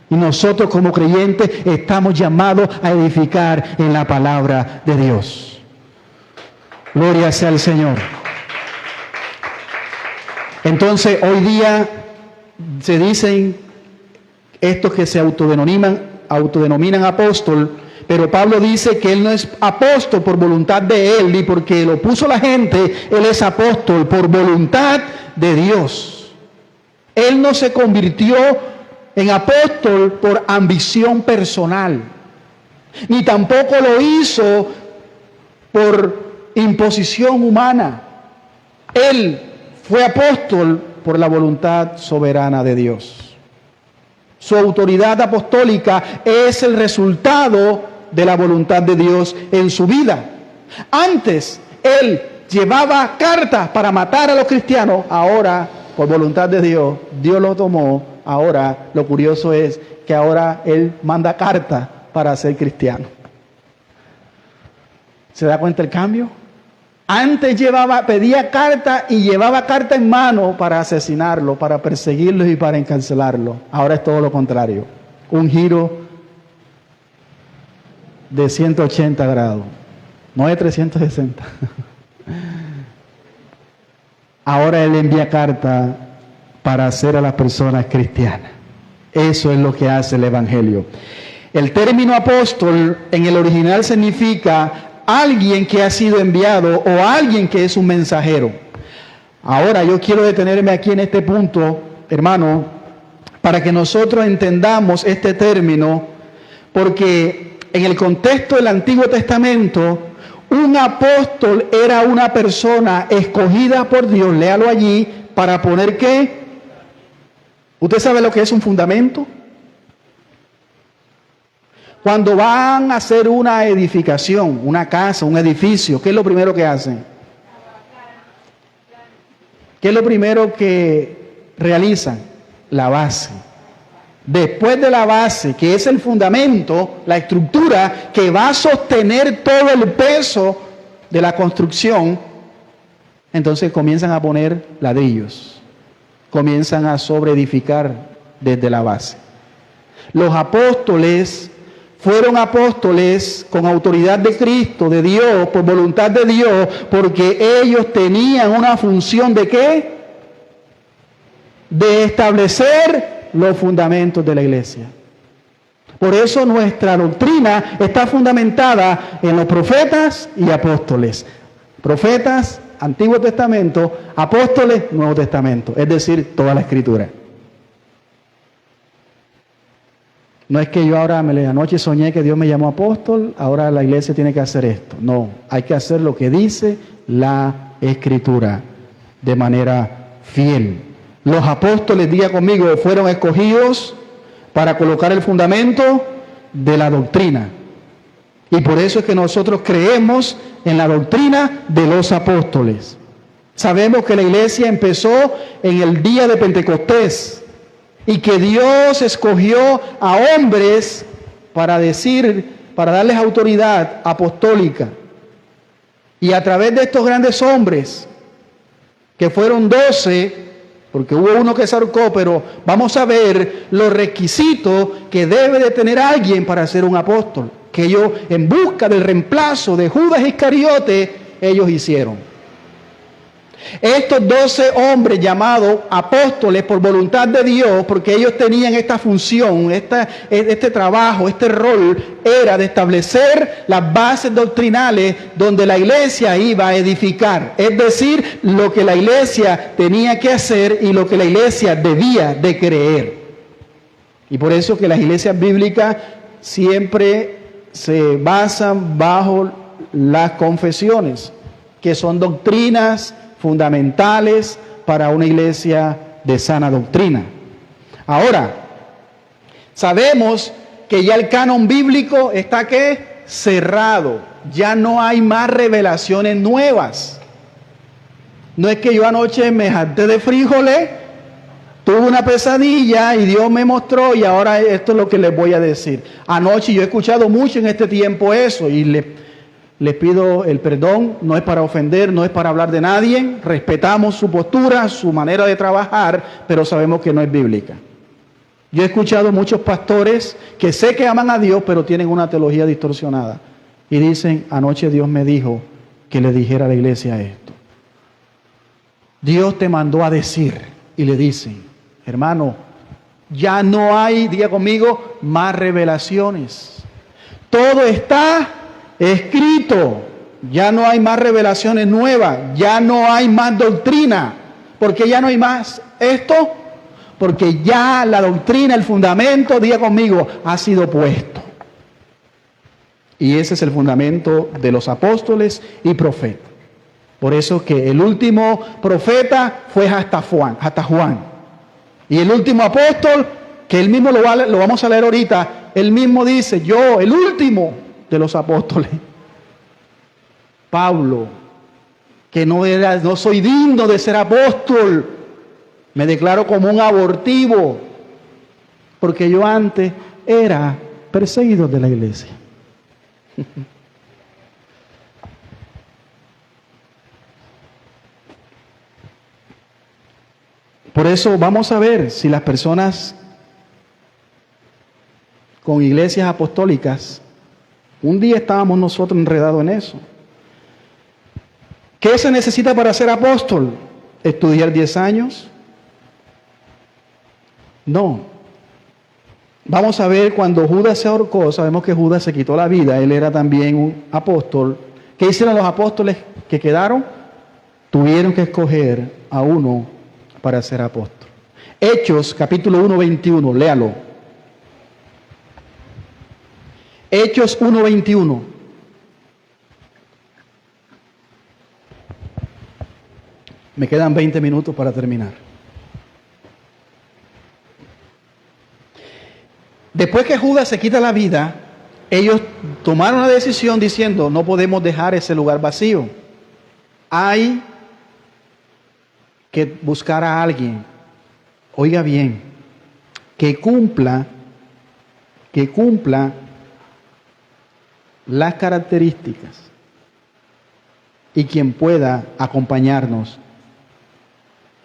Y nosotros como creyentes estamos llamados a edificar en la palabra de Dios. Gloria sea al Señor. Entonces, hoy día se dicen estos que se autodenominan apóstol, pero Pablo dice que él no es apóstol por voluntad de él, ni porque lo puso la gente, él es apóstol por voluntad de Dios. Él no se convirtió en apóstol por ambición personal, ni tampoco lo hizo por imposición humana. Él fue apóstol por la voluntad soberana de Dios. Su autoridad apostólica es el resultado de la voluntad de Dios en su vida. Antes él llevaba cartas para matar a los cristianos, ahora por voluntad de Dios, Dios lo tomó. Ahora lo curioso es que ahora él manda cartas para ser cristiano. ¿Se da cuenta el cambio? Antes pedía carta y llevaba carta en mano para asesinarlo, para perseguirlo y para encarcelarlo. Ahora es todo lo contrario. Un giro de 180 grados, no de 360. Ahora él envía carta para hacer a las personas cristianas. Eso es lo que hace el evangelio. El término apóstol en el original significa alguien que ha sido enviado o alguien que es un mensajero. Ahora yo quiero detenerme aquí en este punto, hermano, para que nosotros entendamos este término, porque en el contexto del Antiguo Testamento, un apóstol era una persona escogida por Dios, léalo allí, para poner ¿qué? ¿Usted sabe lo que es un fundamento? Cuando van a hacer una edificación, una casa, un edificio, ¿qué es lo primero que hacen? ¿Qué es lo primero que realizan? La base. Después de la base, que es el fundamento, la estructura que va a sostener todo el peso de la construcción, entonces comienzan a poner ladrillos, comienzan a sobreedificar desde la base. Los apóstoles fueron apóstoles con autoridad de Cristo, de Dios, por voluntad de Dios, porque ellos tenían una función ¿de qué? De establecer los fundamentos de la iglesia. Por eso nuestra doctrina está fundamentada en los profetas y apóstoles. Profetas, Antiguo Testamento, apóstoles, Nuevo Testamento, es decir, toda la Escritura. No es que yo ahora anoche soñé que Dios me llamó apóstol, ahora la iglesia tiene que hacer esto. No, hay que hacer lo que dice la Escritura de manera fiel. Los apóstoles, diga conmigo, fueron escogidos para colocar el fundamento de la doctrina. Y por eso es que nosotros creemos en la doctrina de los apóstoles. Sabemos que la iglesia empezó en el día de Pentecostés y que Dios escogió a hombres para darles autoridad apostólica. Y a través de estos grandes hombres que fueron 12, porque hubo uno que se ahorcó, pero vamos a ver los requisitos que debe de tener alguien para ser un apóstol, que ellos, en busca del reemplazo de Judas Iscariote, ellos hicieron. Estos 12 hombres llamados apóstoles por voluntad de Dios, porque ellos tenían esta función, este trabajo, este rol, era de establecer las bases doctrinales donde la iglesia iba a edificar. Es decir, lo que la iglesia tenía que hacer y lo que la iglesia debía de creer. Y por eso que las iglesias bíblicas siempre se basan bajo las confesiones, que son doctrinas fundamentales para una iglesia de sana doctrina. Ahora, sabemos que ya el canon bíblico está ¿qué? Cerrado. Ya no hay más revelaciones nuevas. No es que yo anoche me harté de frijoles, tuve una pesadilla y Dios me mostró y ahora esto es lo que les voy a decir. Anoche yo he escuchado mucho en este tiempo eso y les pido el perdón, no es para ofender, no es para hablar de nadie, respetamos su postura, su manera de trabajar, pero sabemos que no es bíblica. Yo he escuchado muchos pastores que sé que aman a Dios, pero tienen una teología distorsionada. Y dicen, anoche Dios me dijo que le dijera a la iglesia esto. Dios te mandó a decir, y le dicen, hermano, ya no hay, diga conmigo, más revelaciones. Todo está escrito, ya no hay más revelaciones nuevas, ya no hay más doctrina. ¿Por qué ya no hay más esto? Porque ya la doctrina, el fundamento, diga conmigo, ha sido puesto. Y ese es el fundamento de los apóstoles y profetas. Por eso que el último profeta fue hasta Juan. Y el último apóstol, que él mismo lo vamos a leer ahorita, él mismo dice, yo, el último de los apóstoles, Pablo, que no soy digno de ser apóstol, me declaro como un abortivo, porque yo antes era perseguido de la iglesia. Por eso vamos a ver si las personas con iglesias apostólicas, un día estábamos nosotros enredados en eso. ¿Qué se necesita para ser apóstol? ¿Estudiar 10 años? No. Vamos a ver cuando Judas se ahorcó, sabemos que Judas se quitó la vida, él era también un apóstol. ¿Qué hicieron los apóstoles que quedaron? Tuvieron que escoger a uno para ser apóstol. Hechos, capítulo 1, 21, léalo. Hechos 1, 21. Me quedan 20 minutos para terminar. Después que Judas se quita la vida, ellos tomaron la decisión diciendo, no podemos dejar ese lugar vacío. Hay que buscar a alguien, oiga bien, que cumpla las características y quien pueda acompañarnos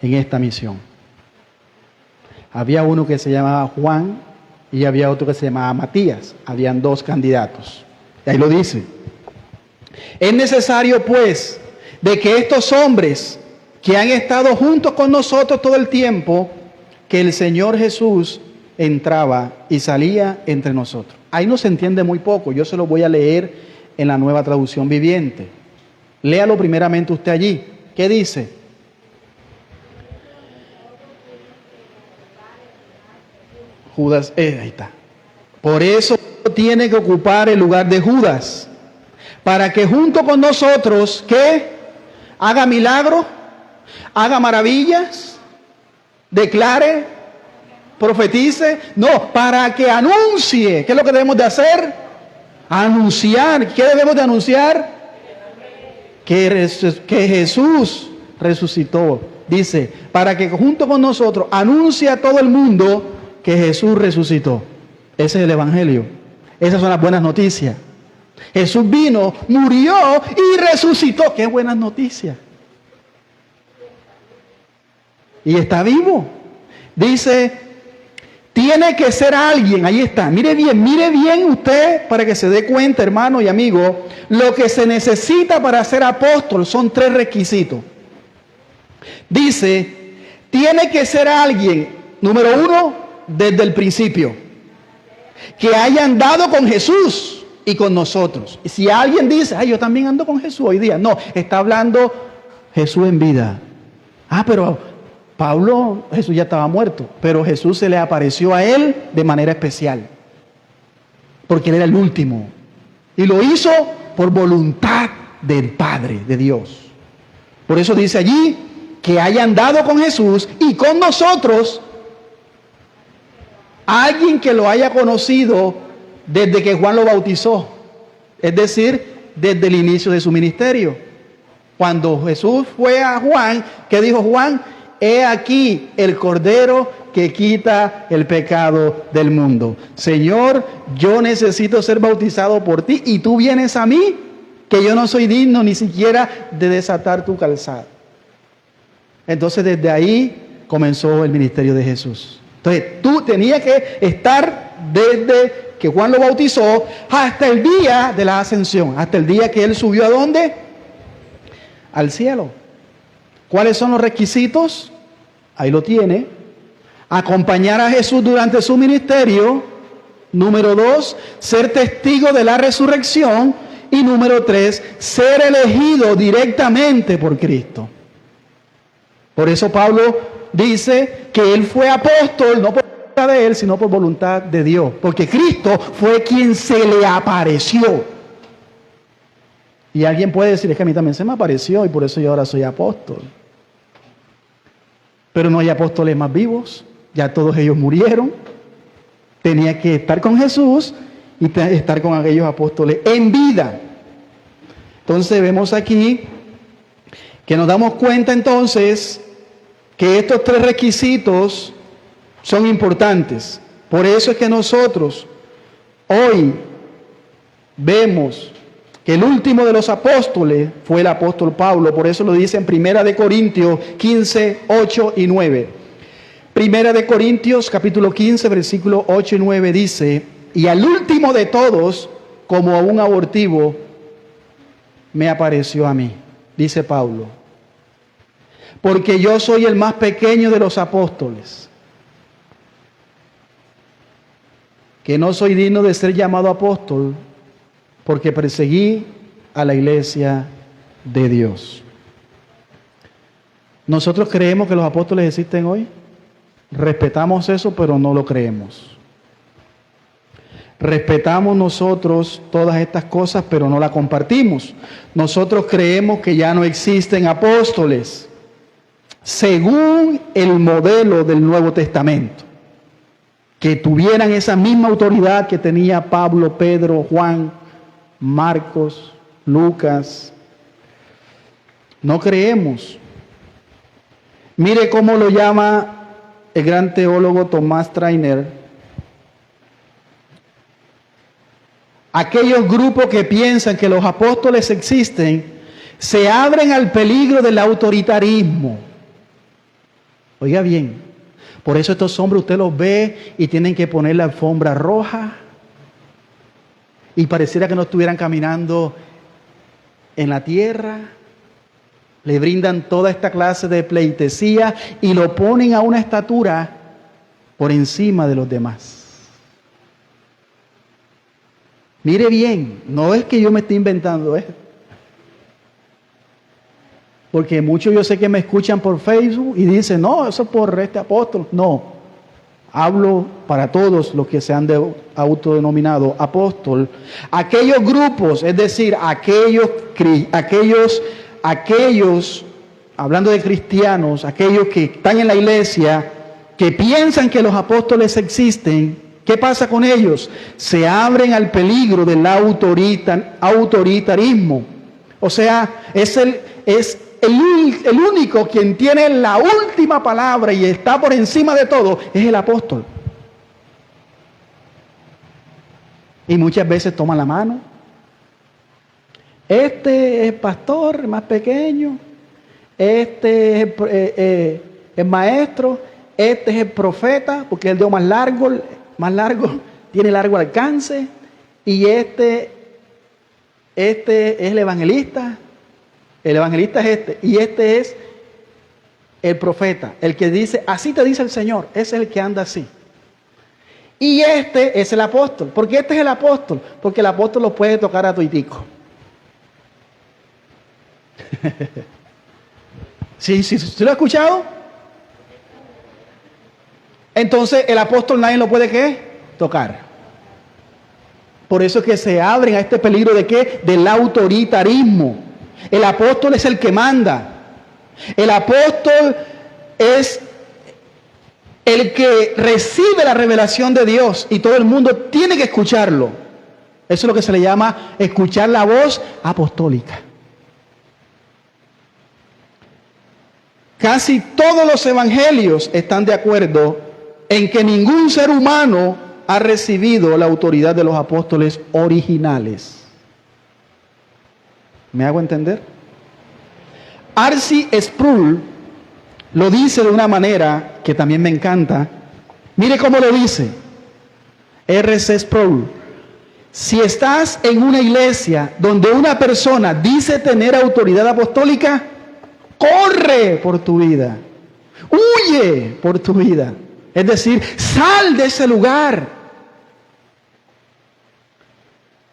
en esta misión. Había uno que se llamaba Juan y había otro que se llamaba Matías. Habían 2 candidatos. Y ahí lo dice. Es necesario, pues, de que estos hombres que han estado juntos con nosotros todo el tiempo, que el Señor Jesús entraba y salía entre nosotros. Ahí no se entiende muy poco, yo se lo voy a leer en la Nueva Traducción Viviente. Léalo primeramente usted allí. ¿Qué dice? Judas, ahí está. Por eso tiene que ocupar el lugar de Judas, para que junto con nosotros, ¿qué? Haga milagros, haga maravillas, declare, profetice, no, para que anuncie. ¿Qué es lo que debemos de hacer? Anunciar. ¿Qué debemos de anunciar? Que Jesús resucitó. Dice, para que junto con nosotros anuncie a todo el mundo que Jesús resucitó. Ese es el Evangelio. Esas son las buenas noticias. Jesús vino, murió y resucitó. ¡Qué buenas noticias! y está vivo. Dice, tiene que ser alguien, ahí está, mire bien usted para que se dé cuenta, hermano y amigo, lo que se necesita para ser apóstol son 3 requisitos. Dice, tiene que ser alguien, número 1, desde el principio, que haya andado con Jesús y con nosotros. Y si alguien dice, ay, yo también ando con Jesús hoy día, no, está hablando Jesús en vida. Pero Pablo, Jesús ya estaba muerto, pero Jesús se le apareció a él de manera especial, porque él era el último, y lo hizo por voluntad del Padre, de Dios. Por eso dice allí, que haya andado con Jesús y con nosotros, alguien que lo haya conocido desde que Juan lo bautizó, es decir, desde el inicio de su ministerio. Cuando Jesús fue a Juan, ¿qué dijo Juan? He aquí el Cordero que quita el pecado del mundo. Señor, yo necesito ser bautizado por ti y tú vienes a mí, que yo no soy digno ni siquiera de desatar tu calzado. Entonces desde ahí comenzó el ministerio de Jesús. Entonces tú tenías que estar desde que Juan lo bautizó hasta el día de la ascensión, hasta el día que él subió ¿a dónde? Al cielo. ¿Cuáles son los requisitos? Ahí lo tiene. Acompañar a Jesús durante su ministerio. Número 2, ser testigo de la resurrección. Y número 3, ser elegido directamente por Cristo. Por eso Pablo dice que él fue apóstol, no por voluntad de él, sino por voluntad de Dios. Porque Cristo fue quien se le apareció. Y alguien puede decir, es que a mí también se me apareció y por eso yo ahora soy apóstol. Pero no hay apóstoles más vivos, ya todos ellos murieron. Tenía que estar con Jesús y estar con aquellos apóstoles en vida. Entonces vemos aquí que nos damos cuenta entonces que estos 3 requisitos son importantes. Por eso es que nosotros hoy vemos que el último de los apóstoles fue el apóstol Pablo. Por eso lo dice en 1 Corintios 15, 8 y 9. 1 Corintios capítulo 15, versículo 8 y 9 dice, y al último de todos, como a un abortivo, me apareció a mí, dice Pablo. Porque yo soy el más pequeño de los apóstoles, que no soy digno de ser llamado apóstol, porque perseguí a la iglesia de Dios. ¿Nosotros creemos que los apóstoles existen hoy? Respetamos eso, pero no lo creemos. Respetamos nosotros todas estas cosas, pero no las compartimos. Nosotros creemos que ya no existen apóstoles, según el modelo del Nuevo Testamento, que tuvieran esa misma autoridad que tenía Pablo, Pedro, Juan, Marcos, Lucas. No creemos. Mire cómo lo llama el gran teólogo Tomás Trainer. Aquellos grupos que piensan que los apóstoles existen se abren al peligro del autoritarismo. Oiga bien, por eso estos hombres usted los ve y tienen que poner la alfombra roja y pareciera que no estuvieran caminando en la tierra. Le brindan toda esta clase de pleitesía y lo ponen a una estatura por encima de los demás. Mire bien, no es que yo me esté inventando esto. Porque muchos yo sé que me escuchan por Facebook y dicen, no, eso es por este apóstol. No, hablo para todos los que se han autodenominado apóstol. Aquellos grupos, es decir, aquellos, hablando de cristianos, aquellos que están en la iglesia, que piensan que los apóstoles existen, ¿qué pasa con ellos? Se abren al peligro del autoritarismo. O sea, es el único quien tiene la última palabra y está por encima de todo, es el apóstol. Y muchas veces toman la mano. Este es el pastor más pequeño. Este es el maestro, este es el profeta, porque es el dedo más largo, tiene largo alcance, y este es el evangelista es este, y este es el profeta, el que dice, así te dice el Señor, ese es el que anda así. Y este es el apóstol. ¿Por qué este es el apóstol? Porque el apóstol lo puede tocar a tuitico. ¿Sí lo ha escuchado? Entonces el apóstol nadie lo puede ¿qué? Tocar. Por eso es que se abren a este peligro de ¿qué? Del autoritarismo. El apóstol es el que manda. El apóstol es el que recibe la revelación de Dios y todo el mundo tiene que escucharlo. Eso es lo que se le llama escuchar la voz apostólica. Casi todos los evangelios están de acuerdo en que ningún ser humano ha recibido la autoridad de los apóstoles originales. ¿Me hago entender? R.C. Sproul lo dice de una manera que también me encanta. Mire cómo lo dice. R.C. Sproul. Si estás en una iglesia donde una persona dice tener autoridad apostólica, corre por tu vida. Huye por tu vida. Es decir, sal de ese lugar.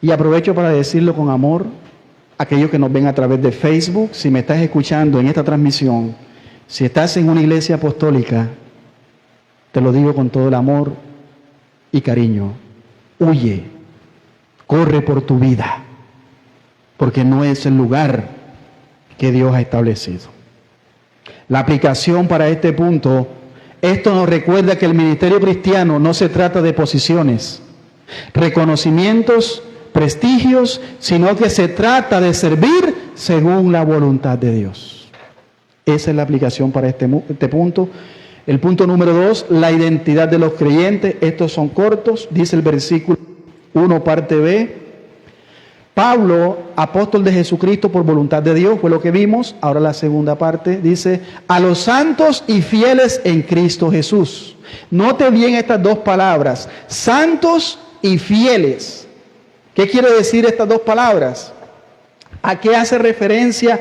Y aprovecho para decirlo con amor a aquellos que nos ven a través de Facebook. Si me estás escuchando en esta transmisión, si estás en una iglesia apostólica, te lo digo con todo el amor y cariño. Huye, corre por tu vida, porque no es el lugar que Dios ha establecido. La aplicación para este punto, esto nos recuerda que el ministerio cristiano no se trata de posiciones, reconocimientos, prestigios, sino que se trata de servir según la voluntad de Dios. Esa es la aplicación para este punto. El punto número 2, la identidad de los creyentes. Estos son cortos, dice el versículo 1, parte B. Pablo, apóstol de Jesucristo por voluntad de Dios, fue lo que vimos. Ahora la segunda parte dice, a los santos y fieles en Cristo Jesús. Note bien estas dos palabras, santos y fieles. ¿Qué quiere decir estas dos palabras? ¿A qué hace referencia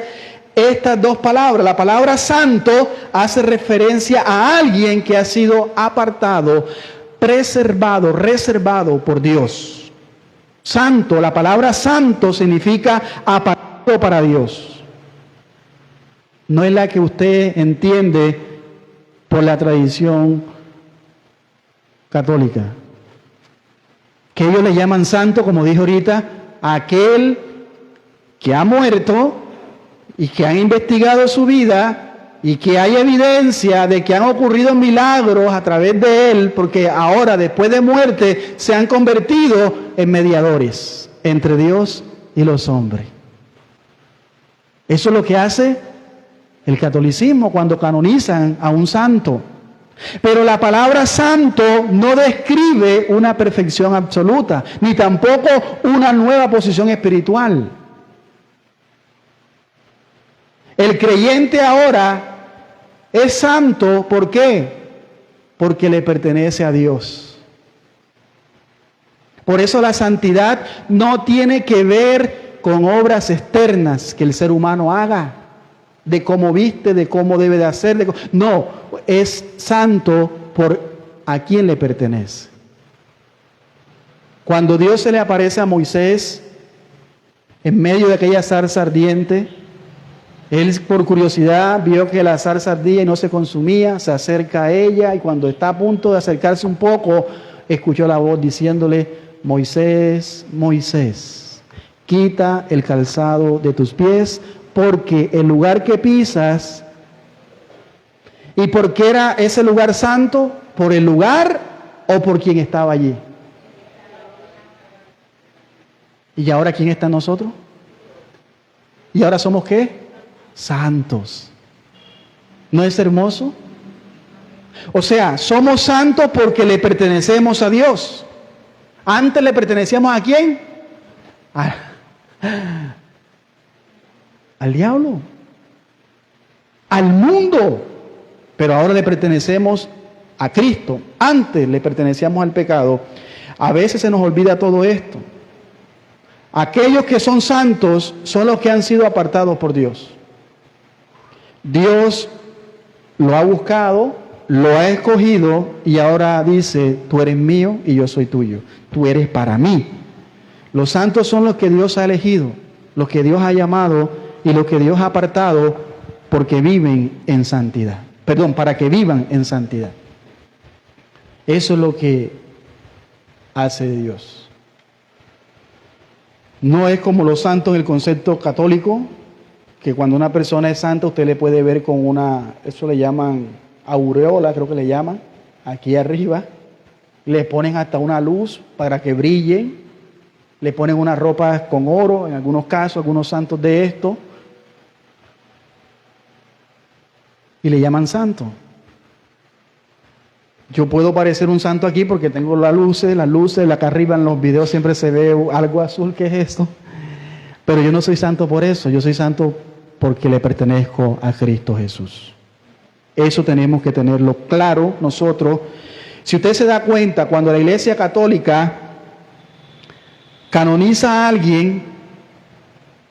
estas dos palabras? La palabra santo hace referencia a alguien que ha sido apartado, preservado, reservado por Dios. Santo, la palabra santo significa apartado para Dios. No es la que usted entiende por la tradición católica. Que ellos le llaman santo, como dije ahorita, a aquel que ha muerto y que han investigado su vida y que hay evidencia de que han ocurrido milagros a través de él, porque ahora, después de muerte, se han convertido en mediadores entre Dios y los hombres. Eso es lo que hace el catolicismo cuando canonizan a un santo. Pero la palabra santo no describe una perfección absoluta, ni tampoco una nueva posición espiritual. El creyente ahora es santo, ¿por qué? Porque le pertenece a Dios. Por eso la santidad no tiene que ver con obras externas que el ser humano haga, de cómo viste, de cómo debe de hacer. No, es santo por a quién le pertenece. Cuando Dios se le aparece a Moisés en medio de aquella zarza ardiente, él por curiosidad vio que la zarza ardía y no se consumía, se acerca a ella y cuando está a punto de acercarse un poco, escuchó la voz diciéndole, Moisés, Moisés, quita el calzado de tus pies, porque el lugar que pisas, ¿y por qué era ese lugar santo? ¿Por el lugar o por quien estaba allí? ¿Y ahora quién está en nosotros? ¿Y ahora somos qué? Santos. ¿No es hermoso? O sea, somos santos porque le pertenecemos a Dios. Antes le pertenecíamos ¿a quién? Al diablo, al mundo. pero ahora le pertenecemos a Cristo. Antes le pertenecíamos al pecado. A veces se nos olvida todo esto. Aquellos que son santos son los que han sido apartados por Dios. Dios lo ha buscado, lo ha escogido y ahora dice, tú eres mío y yo soy tuyo. Tú eres para mí. Los santos son los que Dios ha elegido, los que Dios ha llamado y los que Dios ha apartado porque viven en santidad. Perdón, para que vivan en santidad. Eso es lo que hace Dios. No es como los santos en el concepto católico, que cuando una persona es santa usted le puede ver con una, eso le llaman aureola, creo que le llaman, aquí arriba. Le ponen hasta una luz para que brille, le ponen unas ropas con oro, en algunos casos, algunos santos de esto, y le llaman santo. Yo puedo parecer un santo aquí porque tengo las luces, de acá arriba en los videos siempre se ve algo azul, ¿qué es esto? Pero yo no soy santo por eso, yo soy santo porque le pertenezco a Cristo Jesús. Eso tenemos que tenerlo claro nosotros. Si usted se da cuenta, cuando la Iglesia Católica canoniza a alguien,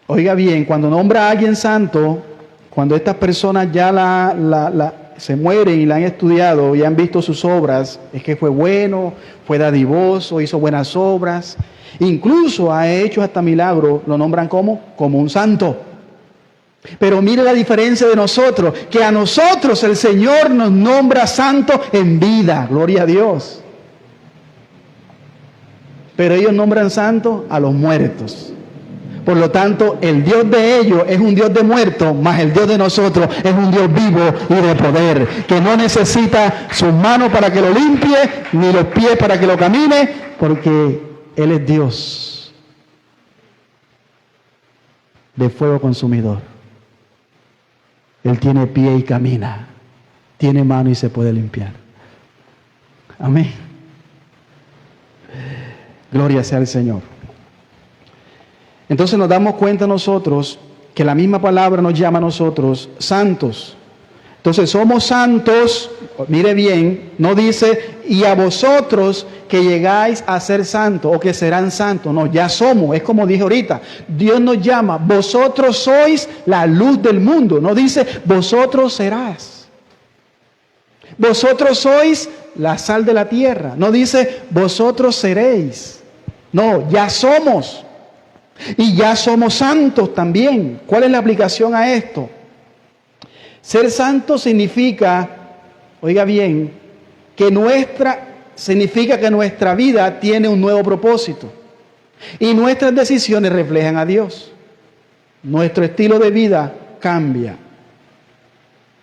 oiga bien, cuando nombra a alguien santo, cuando estas personas ya se mueren y la han estudiado y han visto sus obras, es que fue bueno, fue dadivoso, hizo buenas obras, incluso ha hecho hasta milagros, lo nombran como un santo. Pero mire la diferencia de nosotros, que a nosotros el Señor nos nombra santos en vida, gloria a Dios. Pero ellos nombran santos a los muertos. Por lo tanto, el Dios de ellos es un Dios de muertos, más el Dios de nosotros es un Dios vivo y de poder, que no necesita sus manos para que lo limpie, ni los pies para que lo camine, porque Él es Dios de fuego consumidor. Él tiene pie y camina, tiene mano y se puede limpiar. Amén. Gloria sea al Señor. Entonces nos damos cuenta nosotros que la misma palabra nos llama a nosotros santos. Entonces somos santos, mire bien, no dice y a vosotros que llegáis a ser santos o que serán santos. No, ya somos, es como dije ahorita, Dios nos llama, vosotros sois la luz del mundo. No dice vosotros serás. Vosotros sois la sal de la tierra. No dice vosotros seréis. No, ya somos. Y ya somos santos también. ¿Cuál es la aplicación a esto? Ser santo significa, oiga bien, significa que nuestra vida tiene un nuevo propósito. Y nuestras decisiones reflejan a Dios. Nuestro estilo de vida cambia.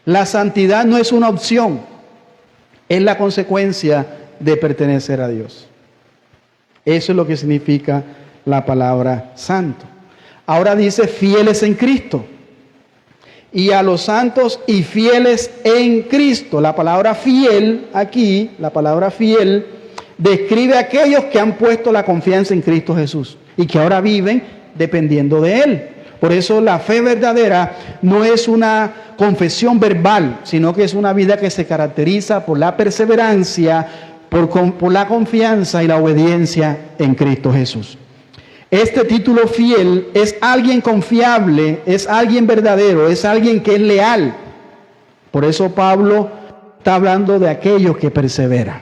La santidad no es una opción, es la consecuencia de pertenecer a Dios. Eso es lo que significa la palabra santo. Ahora dice fieles en Cristo. Y a los santos y fieles en Cristo. La palabra fiel aquí, la palabra fiel, describe a aquellos que han puesto la confianza en Cristo Jesús y que ahora viven dependiendo de Él. Por eso la fe verdadera no es una confesión verbal, sino que es una vida que se caracteriza por la perseverancia, por la confianza y la obediencia en Cristo Jesús. Este título fiel es alguien confiable, es alguien verdadero, es alguien que es leal. Por eso Pablo está hablando de aquellos que perseveran.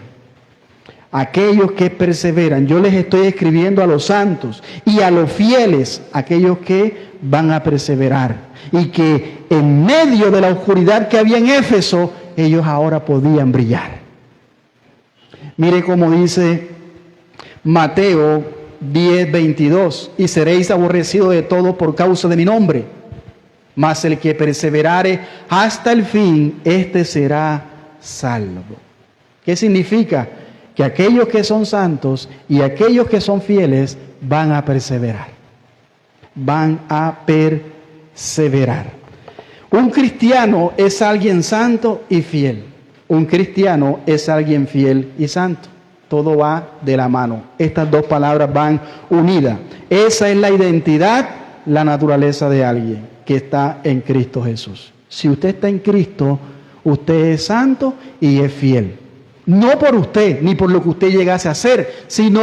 Aquellos que perseveran. Yo les estoy escribiendo a los santos y a los fieles, aquellos que van a perseverar. Y que en medio de la oscuridad que había en Éfeso, ellos ahora podían brillar. Mire cómo dice Mateo 10:22, y seréis aborrecidos de todo por causa de mi nombre, mas el que perseverare hasta el fin, éste será salvo. ¿Qué significa? Que aquellos que son santos y aquellos que son fieles van a perseverar. Van a perseverar. Un cristiano es alguien santo y fiel. Un cristiano es alguien fiel y santo. Todo va de la mano. Estas dos palabras van unidas. Esa es la identidad, la naturaleza de alguien que está en Cristo Jesús. Si usted está en Cristo, Usted es santo y es fiel. No por usted, ni por lo que usted llegase a hacer, sino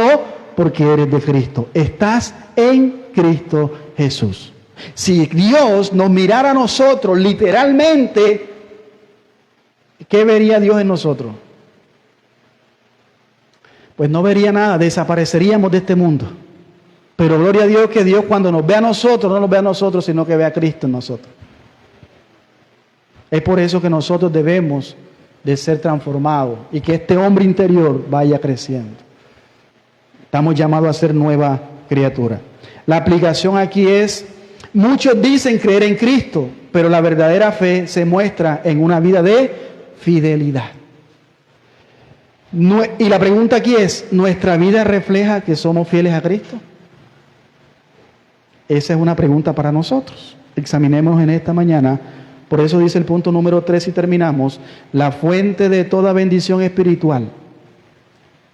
porque eres de Cristo. Estás en Cristo Jesús. Si Dios nos mirara a nosotros literalmente, ¿qué vería Dios en nosotros? Pues no vería nada, desapareceríamos de este mundo. Pero gloria a Dios que Dios cuando nos ve a nosotros, no nos ve a nosotros, sino que ve a Cristo en nosotros. Es por eso que nosotros debemos de ser transformados y que este hombre interior vaya creciendo. Estamos llamados a ser nueva criatura. La aplicación aquí es, muchos dicen creer en Cristo, pero la verdadera fe se muestra en una vida de fidelidad. Y la pregunta aquí es, ¿nuestra vida refleja que somos fieles a Cristo? Esa es una pregunta para nosotros. Examinémonos en esta mañana. Por eso dice el punto número 3 y terminamos. La fuente de toda bendición espiritual.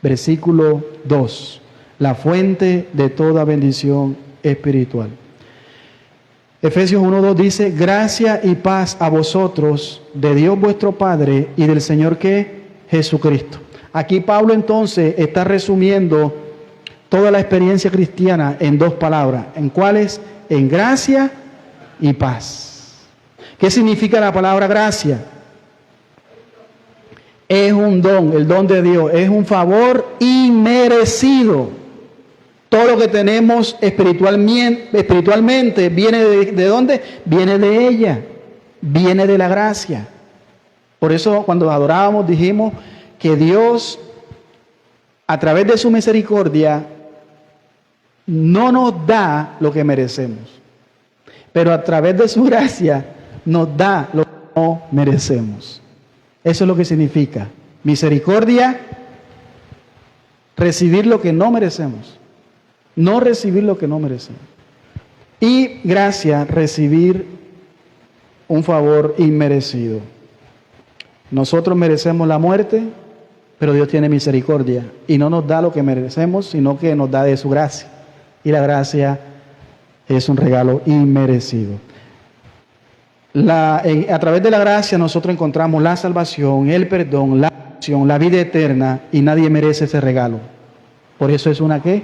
Versículo 2. La fuente de toda bendición espiritual. Efesios 1:2 dice, gracia y paz a vosotros, de Dios vuestro Padre y del Señor que Jesucristo. Aquí Pablo entonces está resumiendo toda la experiencia cristiana en dos palabras. ¿En cuáles? En gracia y paz. ¿Qué significa la palabra gracia? Es un don, el don de Dios, es un favor inmerecido. Todo lo que tenemos espiritualmente viene ¿de dónde? Viene de ella, viene de la gracia. Por eso cuando adorábamos dijimos que Dios, a través de su misericordia, no nos da lo que merecemos, pero a través de su gracia nos da lo que no merecemos. Eso es lo que significa misericordia, recibir lo que no merecemos, no recibir lo que no merecemos. Y gracia, recibir un favor inmerecido. Nosotros merecemos la muerte, pero Dios tiene misericordia y no nos da lo que merecemos, sino que nos da de su gracia. Y la gracia es un regalo inmerecido. A través de la gracia nosotros encontramos la salvación, el perdón, la adopción, la vida eterna, y nadie merece ese regalo. Por eso es una ¿qué?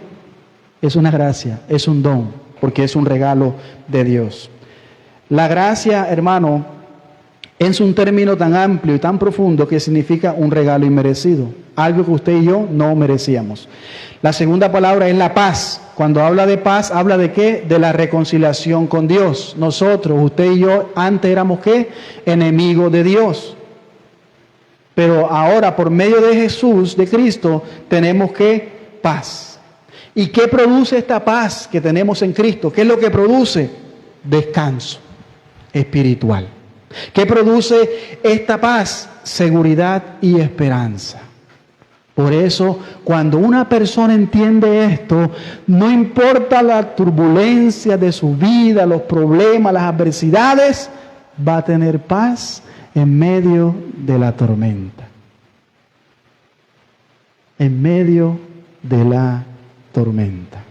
Es una gracia, es un don, porque es un regalo de Dios. La gracia, hermano, es un término tan amplio y tan profundo que significa un regalo inmerecido, algo que usted y yo no merecíamos. La segunda palabra es la paz. Cuando habla de paz, ¿habla de qué? De la reconciliación con Dios. Nosotros, usted y yo, antes éramos ¿qué? Enemigos de Dios. Pero ahora, por medio de Jesús, de Cristo, tenemos ¿qué? Paz. ¿Y qué produce esta paz que tenemos en Cristo? ¿Qué es lo que produce? Descanso espiritual. ¿Qué produce esta paz? Seguridad y esperanza. Por eso, cuando una persona entiende esto, no importa la turbulencia de su vida, los problemas, las adversidades, va a tener paz en medio de la tormenta. En medio de la tormenta.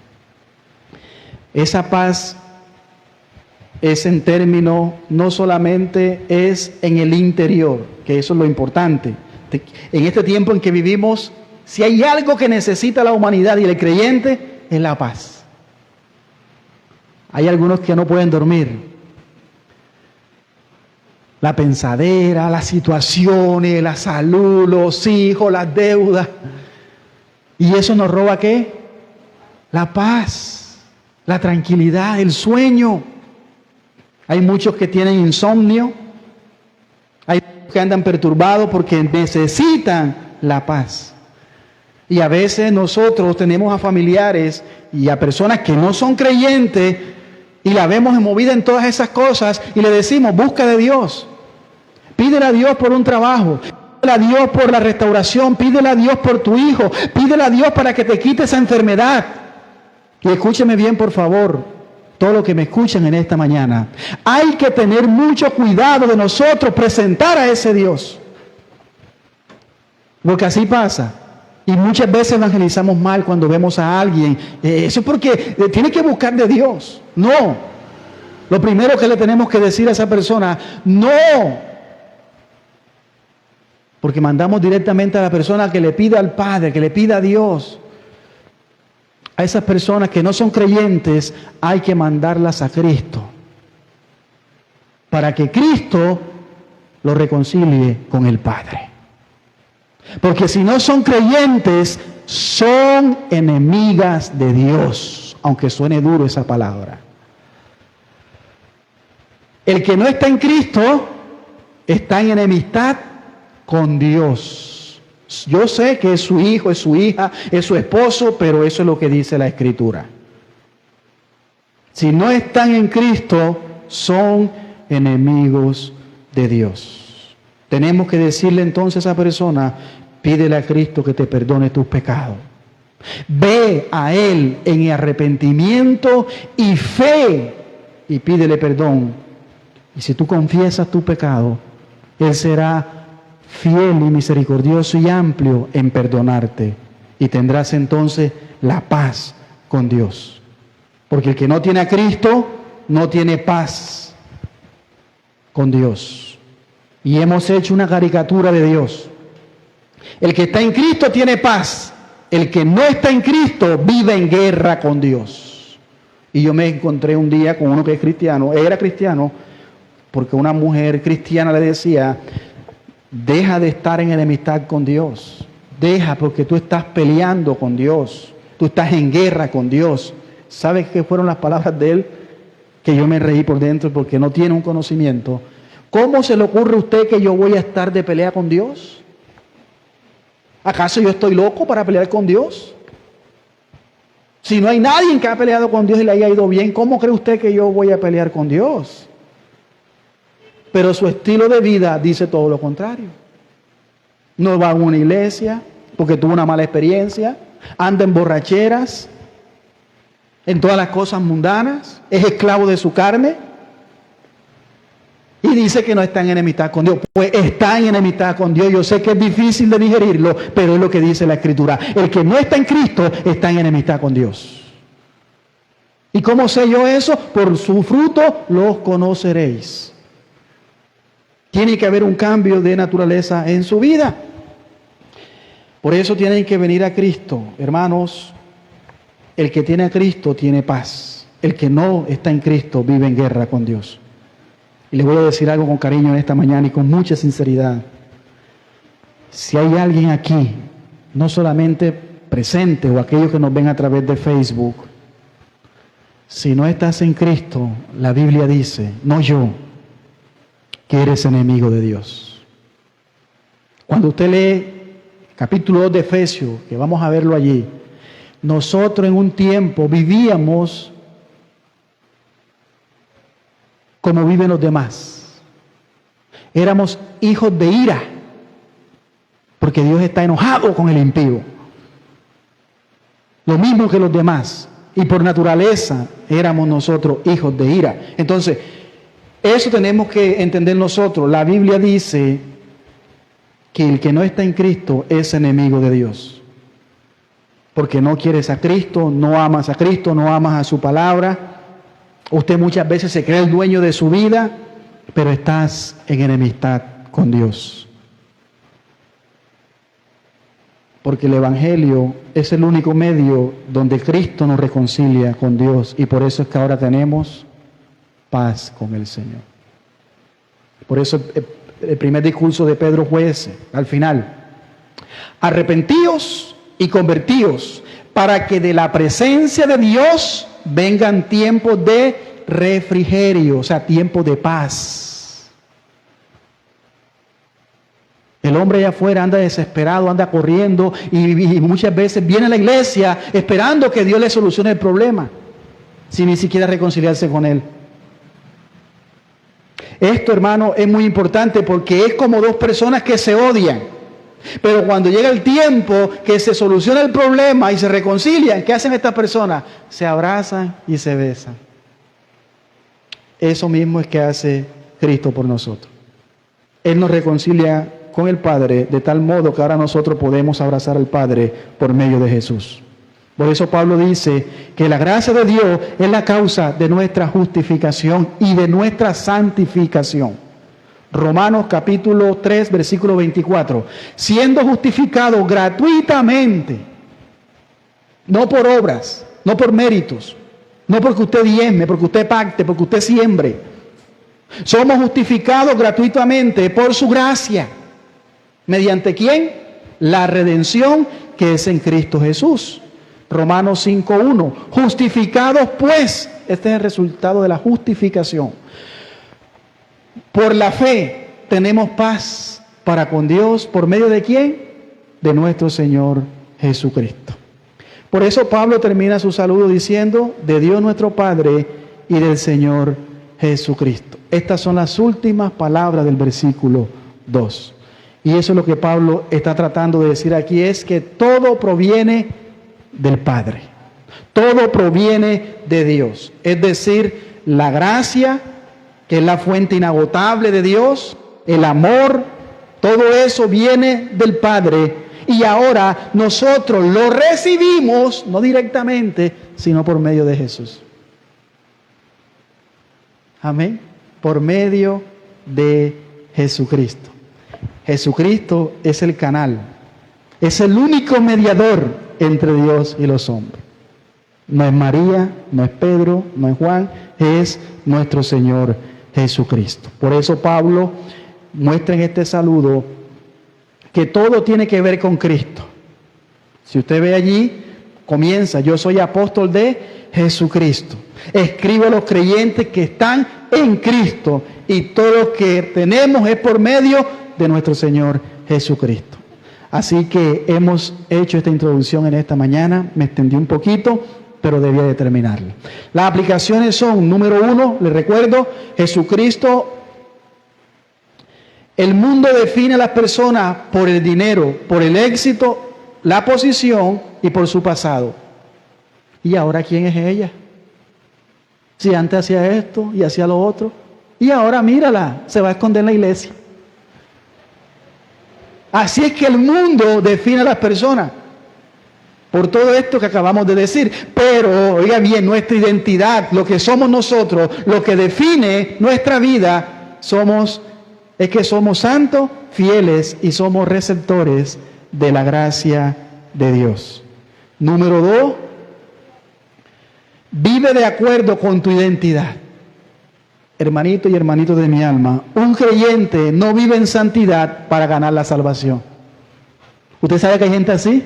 Esa paz es en términos, no solamente es en el interior, que eso es lo importante. En este tiempo en que vivimos, si hay algo que necesita la humanidad y el creyente, es la paz. Hay algunos que no pueden dormir. La pensadera, las situaciones, la salud, los hijos, las deudas. ¿Y eso nos roba qué? La paz, la tranquilidad, el sueño. Hay muchos que tienen insomnio. Hay que andan perturbados porque necesitan la paz. Y a veces nosotros tenemos a familiares y a personas que no son creyentes y la vemos movida en todas esas cosas y le decimos, busca de Dios. Pídele a Dios por un trabajo. Pídele a Dios por la restauración. Pídele a Dios por tu hijo. Pídele a Dios para que te quite esa enfermedad. Y escúcheme bien, por favor. Todo lo que me escuchan en esta mañana, hay que tener mucho cuidado de nosotros presentar a ese Dios, porque así pasa, y muchas veces evangelizamos mal cuando vemos a alguien, eso es porque tiene que buscar de Dios. No, lo primero que le tenemos que decir a esa persona, no, Porque mandamos directamente a la persona que le pida al Padre, que le pida a Dios. A esas personas que no son creyentes hay que mandarlas a Cristo, para que Cristo lo reconcilie con el Padre. Porque si no son creyentes, son enemigas de Dios, aunque suene duro esa palabra. El que no está en Cristo está en enemistad con Dios. Yo sé que es su hijo, es su hija, es su esposo, pero eso es lo que dice la Escritura. Si no están en Cristo, son enemigos de Dios. Tenemos que decirle entonces a esa persona, pídele a Cristo que te perdone tus pecados. Ve a Él en arrepentimiento y fe y pídele perdón. Y si tú confiesas tu pecado, Él será fiel y misericordioso y amplio en perdonarte. Y tendrás entonces la paz con Dios. Porque el que no tiene a Cristo, no tiene paz con Dios. Y hemos hecho una caricatura de Dios. El que está en Cristo tiene paz. El que no está en Cristo vive en guerra con Dios. Y yo me encontré un día con uno que es cristiano. Era cristiano porque una mujer cristiana le decía, deja de estar en enemistad con Dios. Deja, porque tú estás peleando con Dios. Tú estás en guerra con Dios. ¿Sabes qué fueron las palabras de él? Que yo me reí por dentro porque no tiene un conocimiento. ¿Cómo se le ocurre a usted que yo voy a estar de pelea con Dios? ¿Acaso yo estoy loco para pelear con Dios? Si no hay nadie que ha peleado con Dios y le haya ido bien, ¿cómo cree usted que yo voy a pelear con Dios? Pero su estilo de vida dice todo lo contrario. No va a una iglesia porque tuvo una mala experiencia, anda en borracheras, en todas las cosas mundanas, es esclavo de su carne y dice que no está en enemistad con Dios. Pues está en enemistad con Dios. Yo sé que es difícil de digerirlo, pero es lo que dice la Escritura. El que no está en Cristo está en enemistad con Dios. ¿Y cómo sé yo eso? Por su fruto los conoceréis. Tiene que haber un cambio de naturaleza en su vida. Por eso tienen que venir a Cristo, hermanos. El que tiene a Cristo tiene paz. El que no está en Cristo vive en guerra con Dios. Y les voy a decir algo con cariño en esta mañana y con mucha sinceridad. Si hay alguien aquí, no solamente presente o aquellos que nos ven a través de Facebook, si no estás en Cristo, la Biblia dice, no yo, que eres enemigo de Dios. Cuando usted lee capítulo 2 de Efesios, que vamos a verlo allí, nosotros en un tiempo vivíamos como viven los demás. Éramos hijos de ira, porque Dios está enojado con el impío. Lo mismo que los demás. Y por naturaleza éramos nosotros hijos de ira. Entonces, eso tenemos que entender nosotros. La Biblia dice que el que no está en Cristo es enemigo de Dios. Porque no quieres a Cristo, no amas a Cristo, no amas a su palabra. Usted muchas veces se cree el dueño de su vida, pero estás en enemistad con Dios. Porque el Evangelio es el único medio donde Cristo nos reconcilia con Dios. Y por eso es que ahora tenemos paz con el Señor. Por eso el primer discurso de Pedro fue ese, al final. Arrepentíos y convertíos para que de la presencia de Dios vengan tiempos de refrigerio, o sea, tiempos de paz. El hombre allá afuera anda desesperado, anda corriendo y muchas veces viene a la iglesia esperando que Dios le solucione el problema, sin ni siquiera reconciliarse con Él. Esto, hermano, es muy importante porque es como dos personas que se odian. Pero cuando llega el tiempo que se soluciona el problema y se reconcilian, ¿qué hacen estas personas? Se abrazan y se besan. Eso mismo es que hace Cristo por nosotros. Él nos reconcilia con el Padre de tal modo que ahora nosotros podemos abrazar al Padre por medio de Jesús. Por eso Pablo dice que la gracia de Dios es la causa de nuestra justificación y de nuestra santificación. Romanos capítulo 3, versículo 24. Siendo justificado gratuitamente, no por obras, no por méritos, no porque usted diezme, porque usted pacte, porque usted siembre. Somos justificados gratuitamente por su gracia. ¿Mediante quién? La redención que es en Cristo Jesús. Romanos 5:1. Justificados pues, este es el resultado de la justificación. Por la fe tenemos paz para con Dios. ¿Por medio de quién? De nuestro Señor Jesucristo. Por eso Pablo termina su saludo diciendo, de Dios nuestro Padre y del Señor Jesucristo. Estas son las últimas palabras del versículo 2. Y eso es lo que Pablo está tratando de decir aquí, es que todo proviene del Padre. Todo proviene de Dios. Es decir, la gracia, que es la fuente inagotable de Dios, el amor, todo eso viene del Padre. Y ahora nosotros lo recibimos, no directamente, sino por medio de Jesús. Amén. Por medio de Jesucristo. Jesucristo es el canal, es el único mediador entre Dios y los hombres. No es María, no es Pedro, no es Juan, es nuestro Señor Jesucristo. Por eso Pablo muestra en este saludo que todo tiene que ver con Cristo. Si usted ve allí, comienza, yo soy apóstol de Jesucristo. Escribo a los creyentes que están en Cristo y todo lo que tenemos es por medio de nuestro Señor Jesucristo. Así que hemos hecho esta introducción en esta mañana, me extendí un poquito, pero debía de terminarla. Las aplicaciones son, número 1, les recuerdo, Jesucristo. El mundo define a las personas por el dinero, por el éxito, la posición y por su pasado. ¿Y ahora quién es ella? Si antes hacía esto y hacía lo otro, y ahora mírala, se va a esconder en la iglesia. Así es que el mundo define a las personas por todo esto que acabamos de decir. Pero, oiga bien, nuestra identidad, lo que somos nosotros, lo que define nuestra vida, es que somos santos, fieles y somos receptores de la gracia de Dios. Número 2, vive de acuerdo con tu identidad. Hermanito y hermanito de mi alma, un creyente no vive en santidad para ganar la salvación. ¿Usted sabe que hay gente así?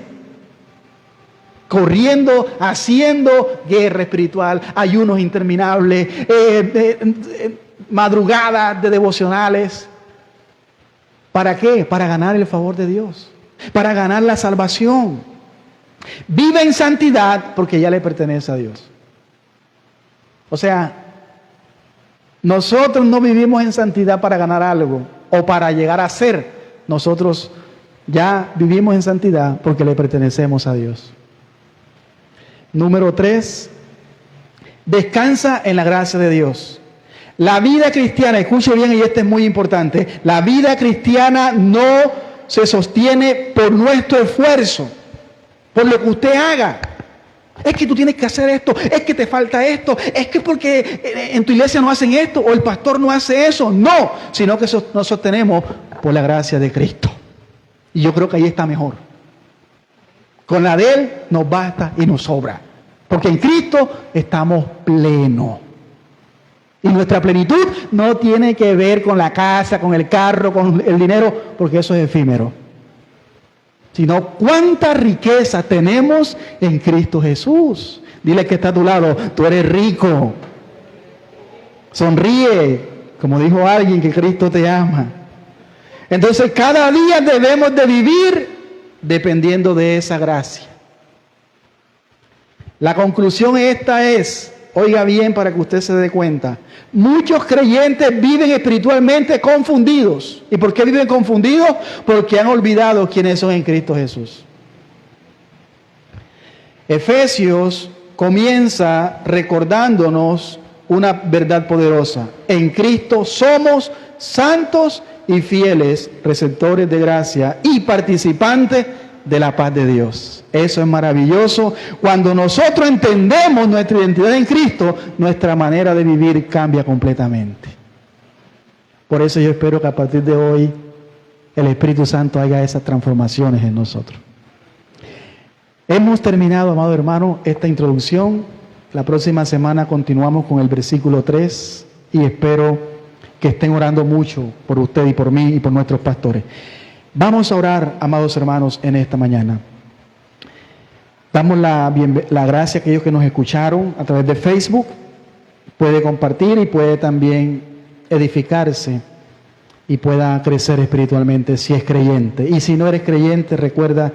Corriendo, haciendo guerra espiritual, ayunos interminables, madrugadas de devocionales. ¿Para qué? Para ganar el favor de Dios, para ganar la salvación. Vive en santidad porque ya le pertenece a Dios. O sea, nosotros no vivimos en santidad para ganar algo o para llegar a ser. Nosotros ya vivimos en santidad porque le pertenecemos a Dios. Número 3, descansa en la gracia de Dios. La vida cristiana, escuche bien y esto es muy importante, la vida cristiana no se sostiene por nuestro esfuerzo, por lo que usted haga. Es que tú tienes que hacer esto, es que te falta esto, es que porque en tu iglesia no hacen esto o el pastor no hace eso. No, sino que nos sostenemos por la gracia de Cristo. Y yo creo que ahí está mejor. Con la de Él nos basta y nos sobra. Porque en Cristo estamos plenos. Y nuestra plenitud no tiene que ver con la casa, con el carro, con el dinero, porque eso es efímero. Sino cuánta riqueza tenemos en Cristo Jesús. Dile que está a tu lado, tú eres rico. Sonríe, como dijo alguien, que Cristo te ama. Entonces cada día debemos de vivir dependiendo de esa gracia. La conclusión esta es, oiga bien para que usted se dé cuenta, muchos creyentes viven espiritualmente confundidos. ¿Y por qué viven confundidos? Porque han olvidado quiénes son en Cristo Jesús. Efesios comienza recordándonos una verdad poderosa. En Cristo somos santos y fieles, receptores de gracia y participantes de la paz de Dios. Eso es maravilloso. Cuando nosotros entendemos nuestra identidad en Cristo, nuestra manera de vivir cambia completamente. Por eso yo espero que a partir de hoy el Espíritu Santo haga esas transformaciones en nosotros. Hemos terminado, amado hermano, esta introducción. La próxima semana continuamos con el versículo 3 y espero que estén orando mucho por usted y por mí y por nuestros pastores. Vamos a orar, amados hermanos, en esta mañana. Damos la gracia a aquellos que nos escucharon a través de Facebook. Puede compartir y puede también edificarse y pueda crecer espiritualmente si es creyente. Y si no eres creyente, recuerda,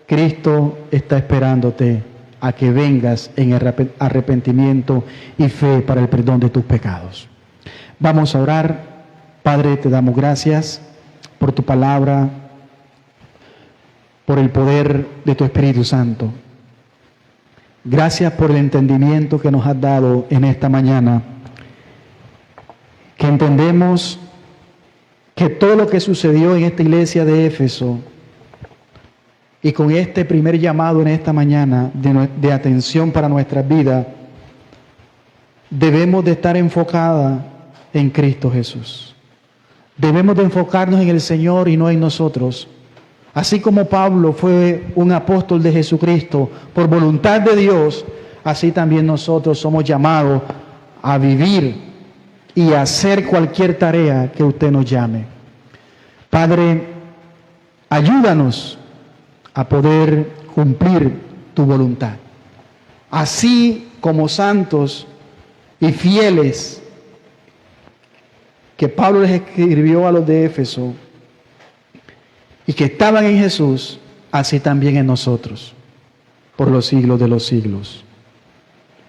Cristo está esperándote a que vengas en arrepentimiento y fe para el perdón de tus pecados. Vamos a orar. Padre, te damos gracias por tu palabra, por el poder de tu Espíritu Santo. Gracias por el entendimiento que nos has dado en esta mañana, que entendemos que todo lo que sucedió en esta iglesia de Éfeso y con este primer llamado en esta mañana de atención para nuestras vidas, debemos de estar enfocada en Cristo Jesús. Debemos de enfocarnos en el Señor y no en nosotros. Así como Pablo fue un apóstol de Jesucristo por voluntad de Dios, así también nosotros somos llamados a vivir y a hacer cualquier tarea que usted nos llame. Padre, ayúdanos a poder cumplir tu voluntad. Así como santos y fieles que Pablo les escribió a los de Éfeso, y que estaban en Jesús, así también en nosotros, por los siglos de los siglos.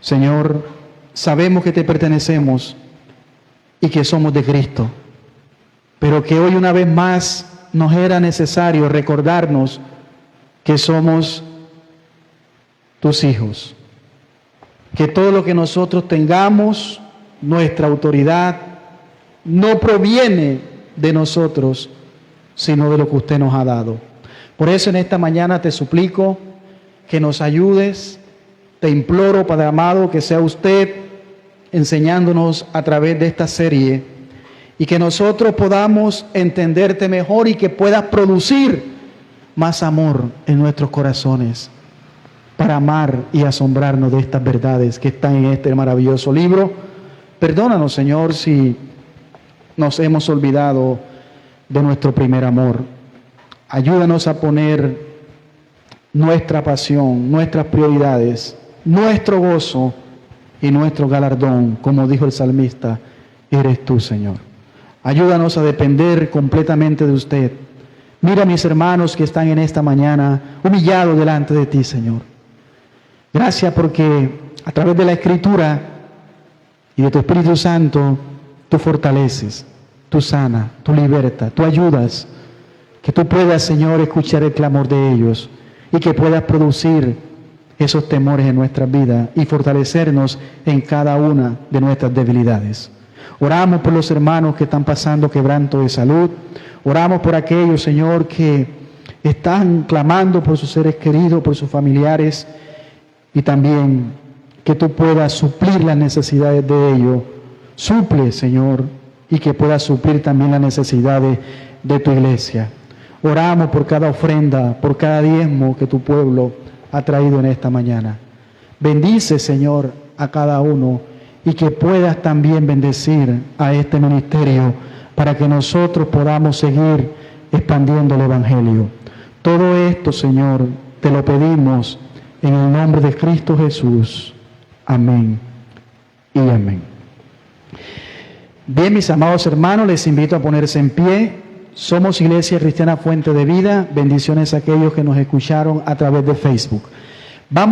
Señor, sabemos que te pertenecemos y que somos de Cristo, pero que hoy una vez más nos era necesario recordarnos que somos tus hijos, que todo lo que nosotros tengamos, nuestra autoridad, no proviene de nosotros, sino de lo que usted nos ha dado. Por eso en esta mañana te suplico que nos ayudes. Te imploro, Padre amado, que sea usted enseñándonos a través de esta serie y que nosotros podamos entenderte mejor y que puedas producir más amor en nuestros corazones para amar y asombrarnos de estas verdades que están en este maravilloso libro. Perdónanos, Señor, si nos hemos olvidado de nuestro primer amor. Ayúdanos a poner nuestra pasión, nuestras prioridades, nuestro gozo y nuestro galardón, como dijo el salmista, eres tú, Señor. Ayúdanos a depender completamente de usted. Mira a mis hermanos que están en esta mañana humillados delante de ti, Señor. Gracias porque a través de la Escritura y de tu Espíritu Santo, tú fortaleces, tú sanas, tú libertas, tú ayudas, que tú puedas, Señor, escuchar el clamor de ellos y que puedas producir esos temores en nuestras vidas y fortalecernos en cada una de nuestras debilidades. Oramos por los hermanos que están pasando quebranto de salud. Oramos por aquellos, Señor, que están clamando por sus seres queridos, por sus familiares, y también que tú puedas suplir las necesidades de ellos. Suple, Señor, y que puedas suplir también las necesidades de tu iglesia. Oramos por cada ofrenda, por cada diezmo que tu pueblo ha traído en esta mañana. Bendice, Señor, a cada uno y que puedas también bendecir a este ministerio para que nosotros podamos seguir expandiendo el Evangelio. Todo esto, Señor, te lo pedimos en el nombre de Cristo Jesús. Amén y amén. Bien, mis amados hermanos, les invito a ponerse en pie. Somos Iglesia Cristiana Fuente de Vida. Bendiciones a aquellos que nos escucharon a través de Facebook.